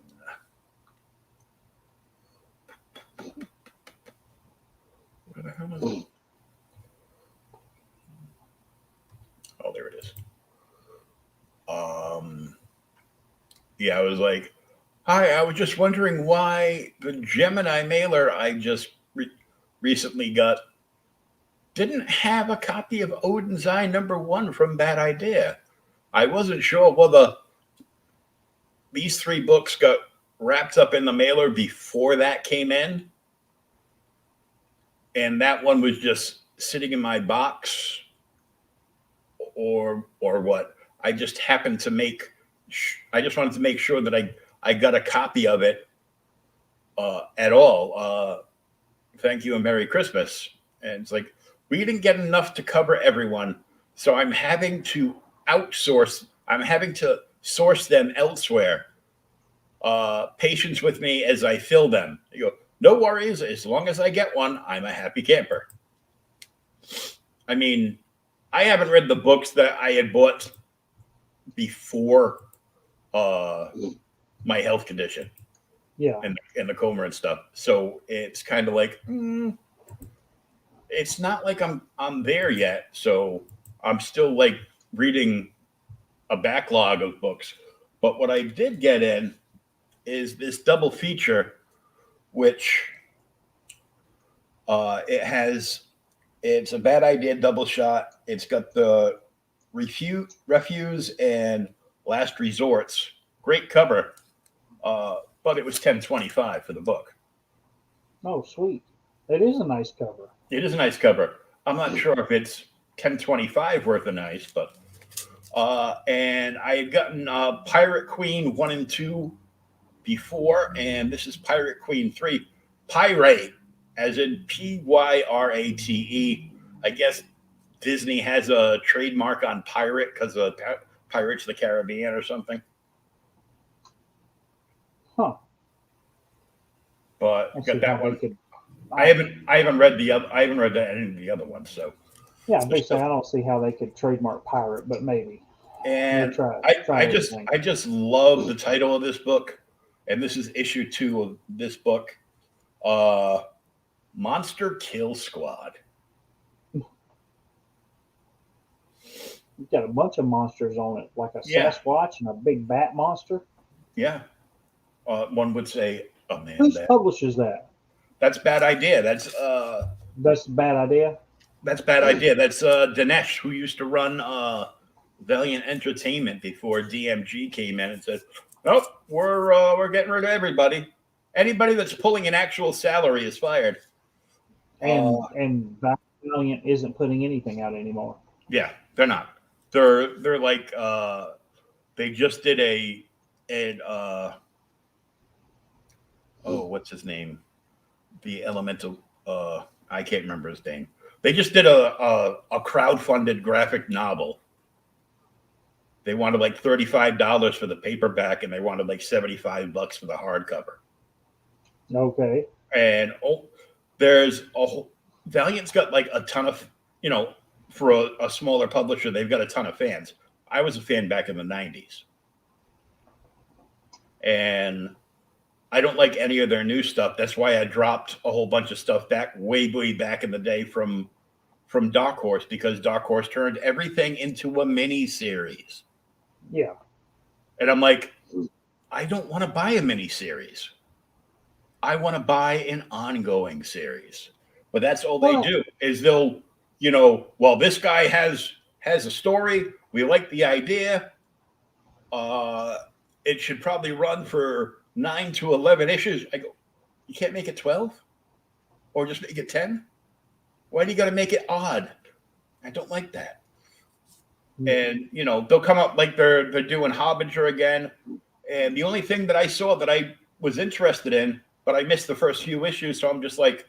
where the hell is it? Oh, there it is. Yeah, I was like, hi, I was just wondering why the Gemini mailer I just recently got didn't have a copy of Odin's Eye #1 from Bad Idea. I wasn't sure whether these 3 books got wrapped up in the mailer before that came in, and that one was just sitting in my box, or what. I just happened to I just wanted to make sure that I got a copy of it at all. Thank you and Merry Christmas. And it's like, we didn't get enough to cover everyone, so I'm having to outsource. I'm having to source them elsewhere. Patience with me as I fill them. You go, no worries. As long as I get one, I'm a happy camper. I mean, I haven't read the books that I had bought before my health condition, and the coma and stuff. So it's kind of like, it's not like I'm there yet. So I'm still like reading a backlog of books. But what I did get in is this double feature, which it's a Bad Idea double shot. It's got the Refuse and Last Resorts. Great cover. But it was $10.25 for the book. Oh, sweet. It is a nice cover. It is a nice cover. I'm not sure if it's $10.25 worth of nice, but and I had gotten Pirate Queen 1 and 2 before, and this is Pirate Queen 3. Pirate, as in Pyrate. I guess Disney has a trademark on pirate because of Pirates of the Caribbean or something. Huh. But got that one. I haven't read any of the other ones, so yeah, basically I don't see how they could trademark pirate, but maybe. And I just love the title of this book, and this is issue 2 of this book, Monster Kill Squad. You've got a bunch of monsters on it, like a Sasquatch and a big bat monster. Yeah. One would say, oh man. Who publishes that? That's Bad Idea. That's a Bad Idea? That's Bad Idea. That's Dinesh, who used to run Valiant Entertainment before DMG came in and said, nope, we're getting rid of everybody. Anybody that's pulling an actual salary is fired. And Valiant isn't putting anything out anymore. Yeah, they're not. They're like they just did what's his name? The Elemental I can't remember his name. They just did a crowdfunded graphic novel. They wanted like $35 for the paperback, and they wanted like $75 for the hardcover. Okay. And Valiant's got like a ton of, for a smaller publisher, they've got a ton of fans. I was a fan back in the 90s. And I don't like any of their new stuff. That's why I dropped a whole bunch of stuff way back in the day from Dark Horse, because Dark Horse turned everything into a mini series. Yeah. And I'm like, I don't want to buy a mini series. I want to buy an ongoing series. But that's all they do is they'll, well, this guy has a story. We like the idea. It should probably run for 9 to 11 issues. I go, you can't make it 12? Or just make it 10? Why do you got to make it odd? I don't like that. And, they'll come up like they're doing Hobbinger again. And the only thing that I saw that I was interested in, but I missed the first few issues, so I'm just like,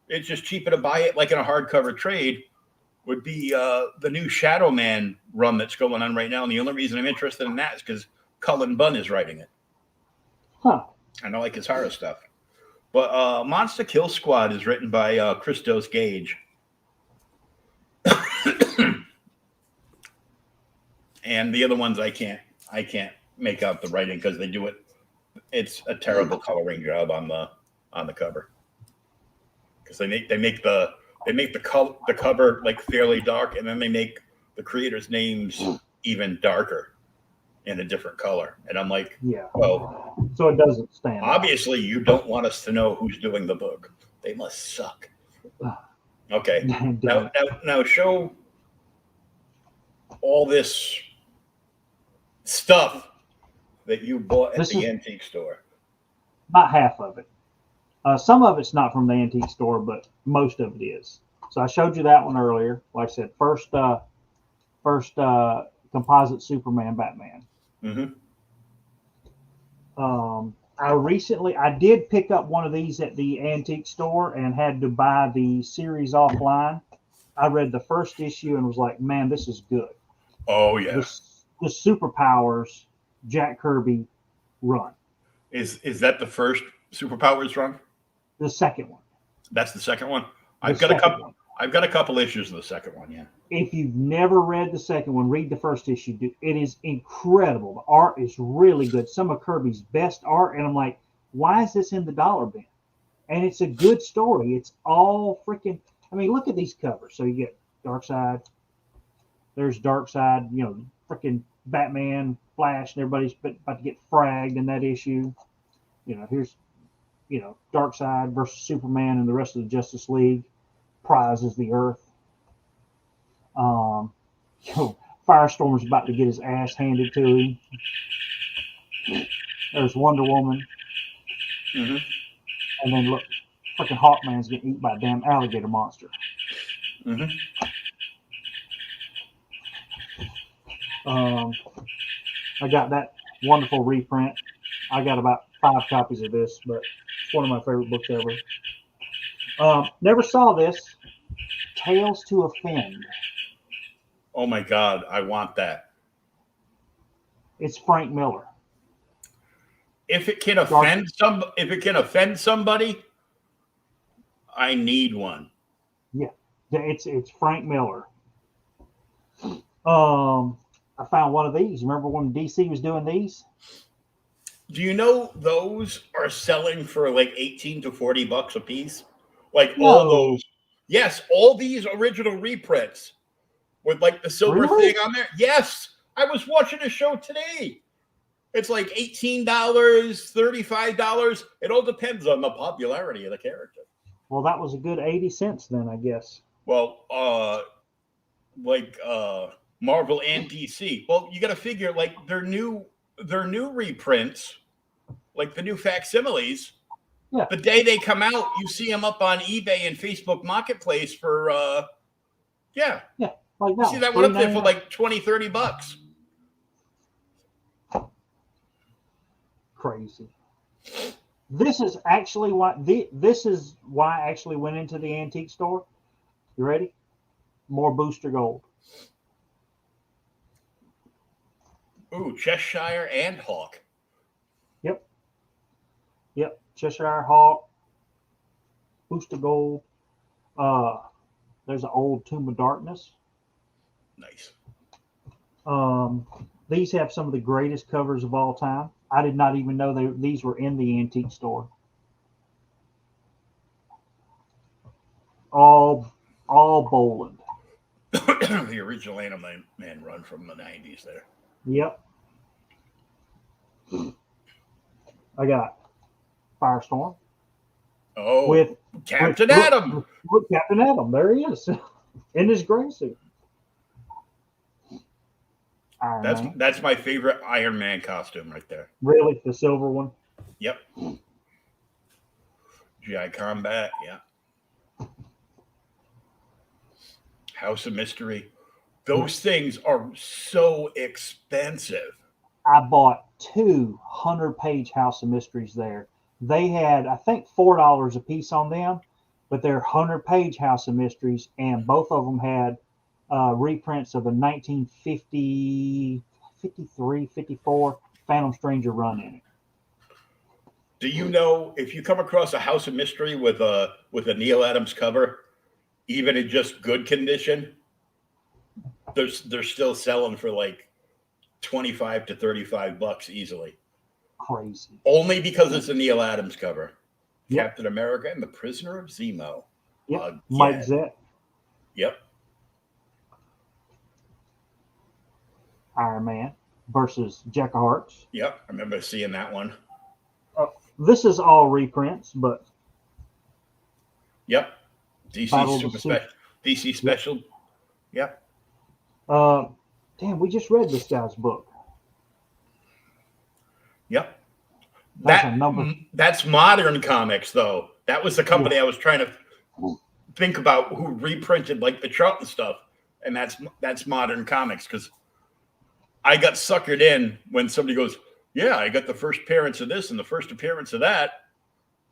it's just cheaper to buy it like in a hardcover trade, would be the new Shadow Man run that's going on right now. And the only reason I'm interested in that is because Cullen Bunn is writing it. Huh. I know, like his horror stuff. But Monster Kill Squad is written by Christos Gage. And the other ones I can't make out the writing because they do it. It's a terrible coloring job on the cover. Because they make the cover like fairly dark, and then they make the creators' names even darker in a different color. And I'm like, Yeah. well, So it doesn't stand out. obviously you don't want us to know who's doing the book. They must suck. Okay. Now show all this stuff that you bought at the antique store. About half of it. Some of it's not from the antique store, but most of it is. So I showed you that one earlier. Like I said, first composite Superman Batman. Mm-hmm. I did pick up one of these at the antique store and had to buy the series offline. I read the first issue and was like, man, this is good. Oh yeah. The Superpowers Jack Kirby run. Is that the first Superpowers run? The second one. That's the second one. The I've got a second couple. one. I've got a couple issues of the second one. Yeah. If you've never read the second one, read the first issue. It is incredible. The art is really good. Some of Kirby's best art. And I'm like, why is this in the dollar bin? And it's a good story. It's all freaking, I mean, look at these covers. So you get Darkseid. There's Darkseid, freaking Batman, Flash, and everybody's about to get fragged in that issue. Here's, Darkseid versus Superman and the rest of the Justice League. Prize is the Earth. Firestorm is about to get his ass handed to him. There's Wonder Woman. Mm-hmm. And then look, freaking Hawkman's getting eaten by a damn alligator monster. Mm-hmm. I got that wonderful reprint. I got about 5 copies of this, but it's one of my favorite books ever. Never saw this. Tales to Offend. Oh my God, I want that. It's Frank Miller. If it can offend somebody, I need one. Yeah, it's Frank Miller. I found one of these. Remember when DC was doing these? Do you know those are selling for like $18 to $40 a piece? Like No. all those. Yes, all these original reprints with like the silver Really? thing on there. Yes, I was watching a show today. It's like $18, $35. It all depends on the popularity of the character. Well, that was a good 80 cents then, I guess. Well, Marvel and DC. Well, you got to figure like their new reprints, like the new facsimiles. Yeah. The day they come out, you see them up on eBay and Facebook Marketplace for Like You that. see that one up there for $3.99. like $20-$30. Crazy. This is actually why I actually went into the antique store. You ready? More Booster Gold. Ooh, Cheshire and Hawk. Yep. Cheshire Hawk. Booster Gold. There's an old Tomb of Darkness. Nice. These have some of the greatest covers of all time. I did not even know these were in the antique store. All Boland. The original Anime Man run from the 90s there. Yep. I got Firestorm Oh, with Captain with- Atom. with Captain Atom. There he is in his gray suit. Iron Man. That's my favorite Iron Man costume right there. Really, the silver one. Yep. GI Combat, yeah. House of Mystery. Those things are so expensive. I bought 2 100-page House of Mysteries there. They had, I think, $4 a piece on them, but they're 100-page House of Mysteries, and both of them had reprints of a 1950, 53, 54 Phantom Stranger run in it. Do you know if you come across a House of Mystery with a Neil Adams cover, even in just good condition, they're still selling for like $25 to $35 easily. Crazy. Only because it's a Neil Adams cover. Yep. Captain America and the Prisoner of Zemo. Yep. Mike Zett. Yep. Iron Man versus Jack of Hearts. Yep. I remember seeing that one. This is all reprints, but Yep. DC Special. Yep. Damn, we just read this guy's book. Yep. That's a number. That's Modern Comics, though. That was the company I was trying to think about who reprinted like the Charlton stuff, and that's Modern Comics, because I got suckered in when somebody goes, "Yeah, I got the first appearance of this and the first appearance of that."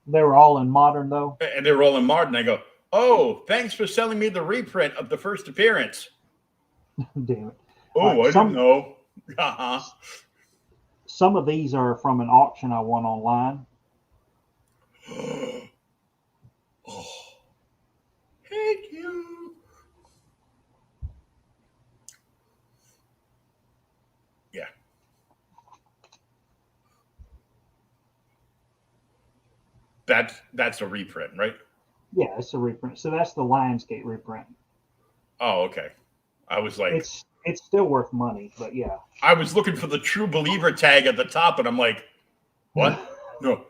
They were all in Modern, though. And they were all in Modern. I go, "Oh, thanks for selling me the reprint of the first appearance." Damn it. Oh, I didn't know. Uh-huh. Some of these are from an auction I won online. Oh, thank you. Yeah. That's a reprint, right? Yeah, it's a reprint. So that's the Lionsgate reprint. Oh, okay. I was like, it's still worth money, but yeah. I was looking for the True Believer tag at the top, and I'm like, what? No.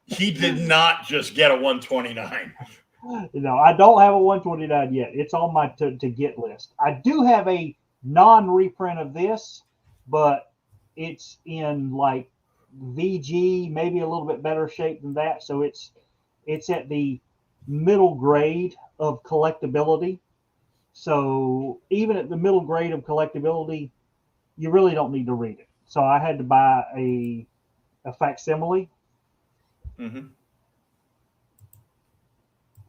He did not just get a 129. No, I don't have a 129 yet. It's on my to get list. I do have a non-reprint of this, but it's in like VG, maybe a little bit better shape than that. So it's at the middle grade of collectability. So even at the middle grade of collectability, you really don't need to read it. So I had to buy a facsimile. Mm-hmm.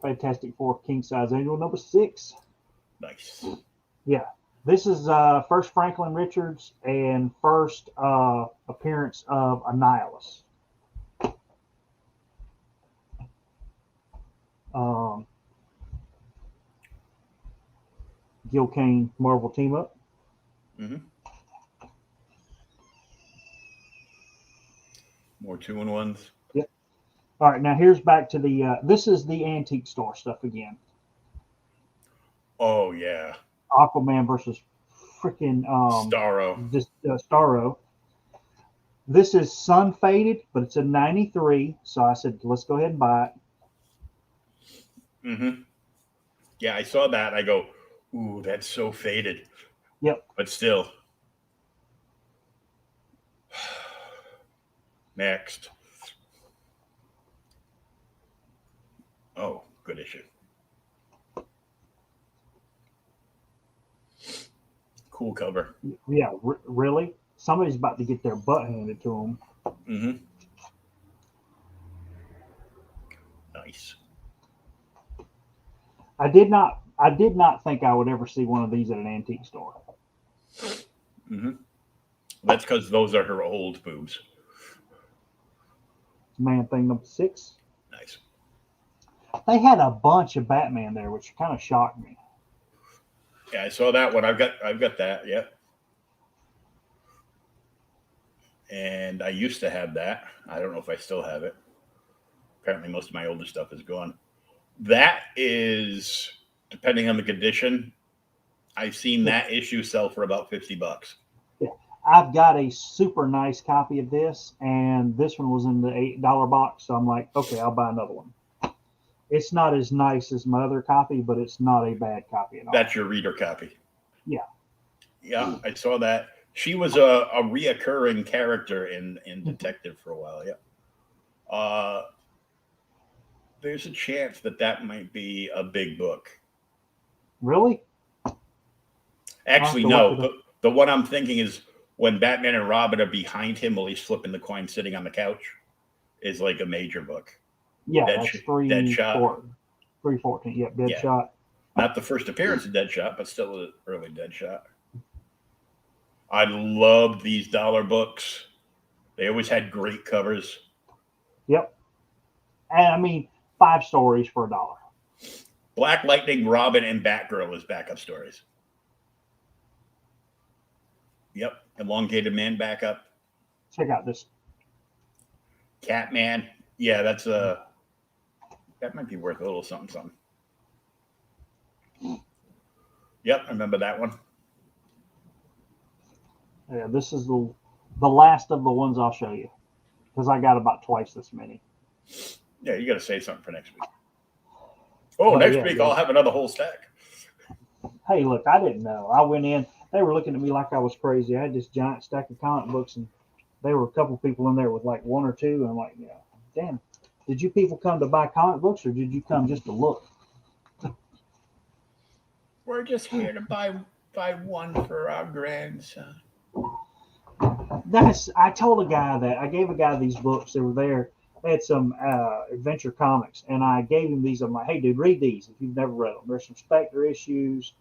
Fantastic Four King Size Annual number 6. Nice. Yeah. This is first Franklin Richards and first appearance of Annihilus. Gil Kane Marvel team up. Mm-hmm. More 2-in-1s. Yep. All right, now here's back to the. This is the antique store stuff again. Oh yeah. Aquaman versus freaking Starro. Starro. This is sun faded, but it's a 93. So I said, let's go ahead and buy it. Mm-hmm. Yeah, I saw that. I go, ooh, that's so faded. Yep. But still. Next. Oh, good issue. Cool cover. Yeah, really? Somebody's about to get their butt handed to them. Mm-hmm. Nice. I did not think I would ever see one of these at an antique store. Mm-hmm. That's because those are her old boobs. Man Thing number 6. Nice. They had a bunch of Batman there, which kind of shocked me. Yeah, I saw that one. I've got that. Yeah. And I used to have that. I don't know if I still have it. Apparently, most of my older stuff is gone. That is, depending on the condition, I've seen that issue sell for about $50. Yeah, I've got a super nice copy of this, and this one was in the $8 box. So I'm like, okay, I'll buy another one. It's not as nice as my other copy, but it's not a bad copy at all. That's your reader copy. Yeah. Yeah, I saw that. She was a reoccurring character in Detective for a while. Yeah. There's a chance that might be a big book. Really? Actually, no. The one I'm thinking is when Batman and Robin are behind him while he's flipping the coin sitting on the couch is like a major book. Yeah, that's Deadshot. 314. Yep, Deadshot. Yeah. Not the first appearance of Deadshot, but still an early Deadshot. I love these dollar books They always had great covers. Yep. And I mean, 5 stories for $1. Black Lightning, Robin, and Batgirl as backup stories. Yep. Elongated Man backup. Check out this. Catman. Yeah, that might be worth a little something. Yep, I remember that one. Yeah, this is the last of the ones I'll show you because I got about twice this many. Yeah, you got to say something for next week. Oh, next week I'll have another whole stack. Hey, look, I didn't know. I went in. They were looking at me like I was crazy. I had this giant stack of comic books, and there were a couple people in there with like 1 or 2. And I'm like, yeah, damn. Did you people come to buy comic books, or did you come just to look? We're just here to buy one for our grandson. I told a guy that I gave a guy these books. They were there. They had some adventure comics, and I gave him these. I'm like, hey, dude, read these if you've never read them. There's some Spectre issues.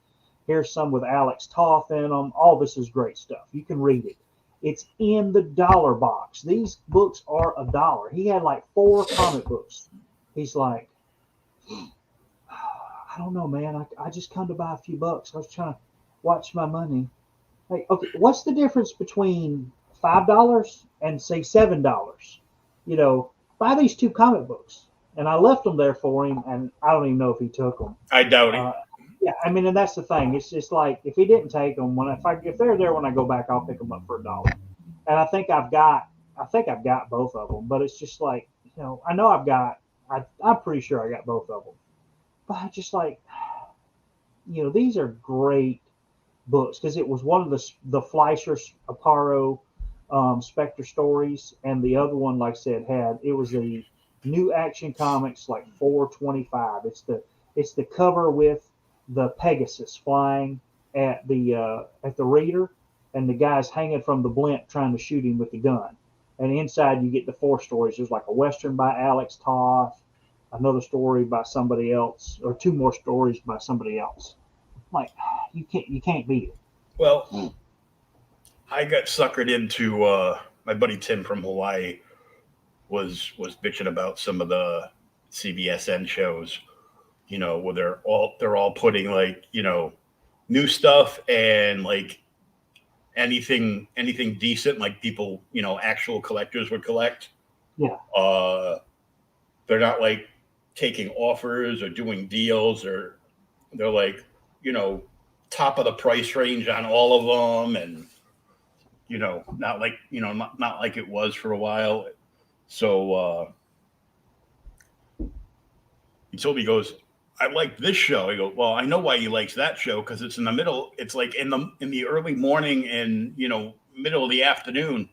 Here's some with Alex Toth in them. All this is great stuff. You can read it. It's in the dollar box. These books are $1. He had like 4 comic books. He's like, I don't know, man. I just come to buy a few bucks. I was trying to watch my money. Hey, okay, what's the difference between $5 and say $7? You know, buy these 2 comic books. And I left them there for him, and I don't even know if he took them. I doubt it. Yeah, I mean, and that's the thing. It's just like if he didn't take them, if they're there when I go back, I'll pick them up for $1. And I think I've got both of them. But it's just like, you know, I know I'm pretty sure I got both of them. But I just like, you know, these are great books because it was one of the Fleischer Aparo Spectre stories, and the other one, like I said, it was a New Action Comics like 425. It's the cover with the Pegasus flying at the reader, and the guy's hanging from the blimp trying to shoot him with the gun. And inside you get the 4 stories. There's like a Western by Alex Toth, another story by somebody else, or 2 more stories by somebody else. Like, you can't beat it. Well, I got suckered into my buddy Tim from Hawaii was bitching about some of the CBSN shows, you know, where they're all putting like, you know, new stuff and like anything decent, like people, you know, actual collectors would collect. Yeah. They're not like taking offers or doing deals, or they're like, you know, top of the price range on all of them, and you know, not like it was for a while. So he told me, he goes, I like this show. I go, well, I know why he likes that show, because it's in the middle. It's like in the early morning and, you know, middle of the afternoon,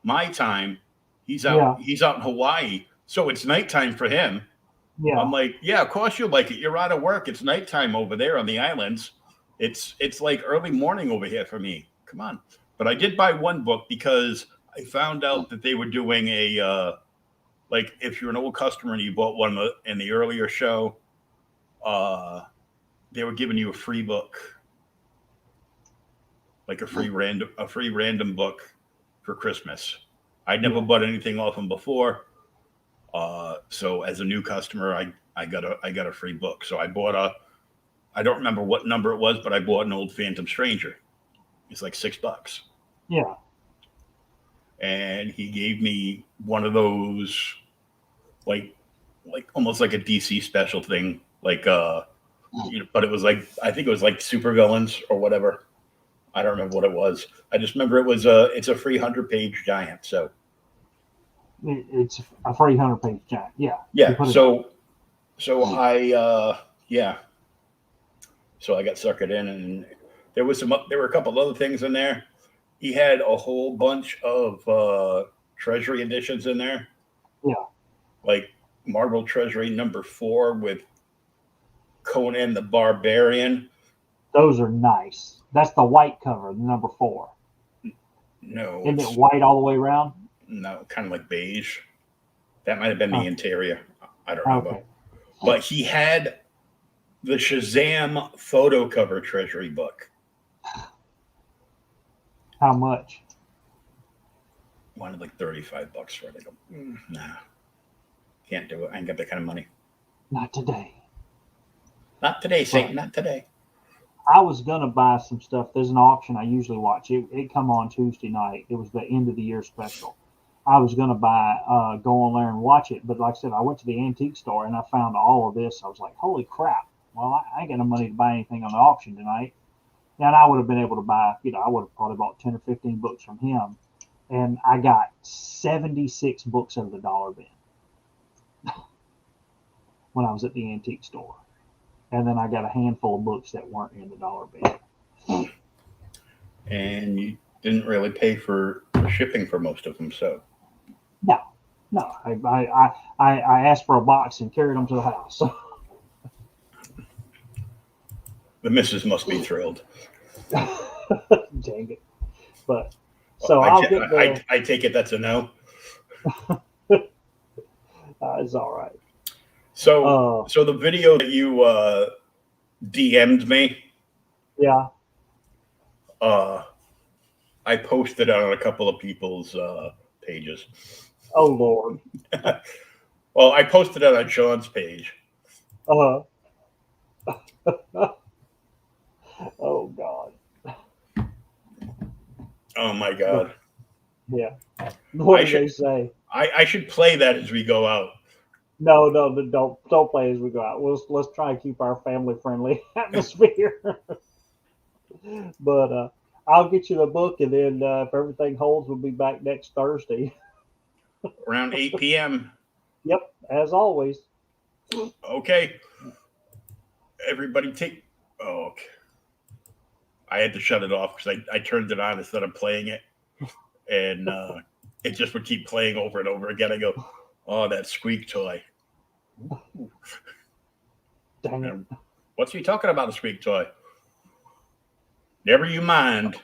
my time. He's out in Hawaii, so it's nighttime for him. Yeah. I'm like, yeah, of course you'll like it. You're out of work. It's nighttime over there on the islands. It's like early morning over here for me. Come on. But I did buy one book because I found out that they were doing a like, if you're an old customer and you bought one in the earlier show, they were giving you a free book, like a free random book for Christmas. I'd never bought anything off them before. So as a new customer, I got a free book. So I bought I don't remember what number it was, but I bought an old Phantom Stranger. It's like $6. Yeah. And he gave me one of those, like almost like a DC special thing, like you know, but it was like, I think it was like Super Villains or whatever. I don't remember what it was. I just remember it's a free 100-page giant. So it's a free 100-page giant. Yeah. Yeah. So I got suckered in, and there were a couple other things in there. He had a whole bunch of Treasury editions in there. Yeah. Like Marvel Treasury #4 with Conan the Barbarian. Those are nice. That's the white cover, the #4. No. Isn't it white all the way around? No, kind of like beige. That might have been the interior. I don't remember. Okay. But he had the Shazam photo cover Treasury book. How much? wanted like $35 for it. I go, nah, can't do it. I ain't got that kind of money. Not today. Not today, Satan. Not today. I was gonna buy some stuff. There's an auction I usually watch. It come on Tuesday night. It was the end of the year special. I was gonna go on there and watch it, but like I said, I went to the antique store and I found all of this. I was like, holy crap! Well, I ain't got no money to buy anything on the auction tonight. And I would have been able to buy, I would have probably bought 10 or 15 books from him, and I got 76 books out of the dollar bin when I was at the antique store. And then I got a handful of books that weren't in the dollar bin. And you didn't really pay for shipping for most of them, so. No, I asked for a box and carried them to the house. The missus must be thrilled. Dang it! But so I take it that's a no. It's all right. So the video that you DM'd me, Yeah. I posted it on a couple of people's pages. Oh Lord. Well, I posted it on Sean's page. Oh God. Oh my God. Yeah. What did they say? I should play that as we go out. No, don't play as we go out. Let's try and keep our family friendly atmosphere. But I'll get you the book, and then if everything holds, we'll be back next Thursday. Around 8 p.m. Yep, as always. Okay. Everybody take. Oh, okay. I had to shut it off because I turned it on instead of playing it. And it just would keep playing over and over again. I go, oh, that squeak toy. Dang it. What's he talking about, a squeak toy? Never you mind.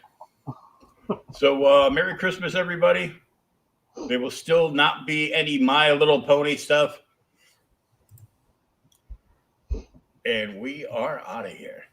So, Merry Christmas, everybody. There will still not be any My Little Pony stuff. And we are out of here.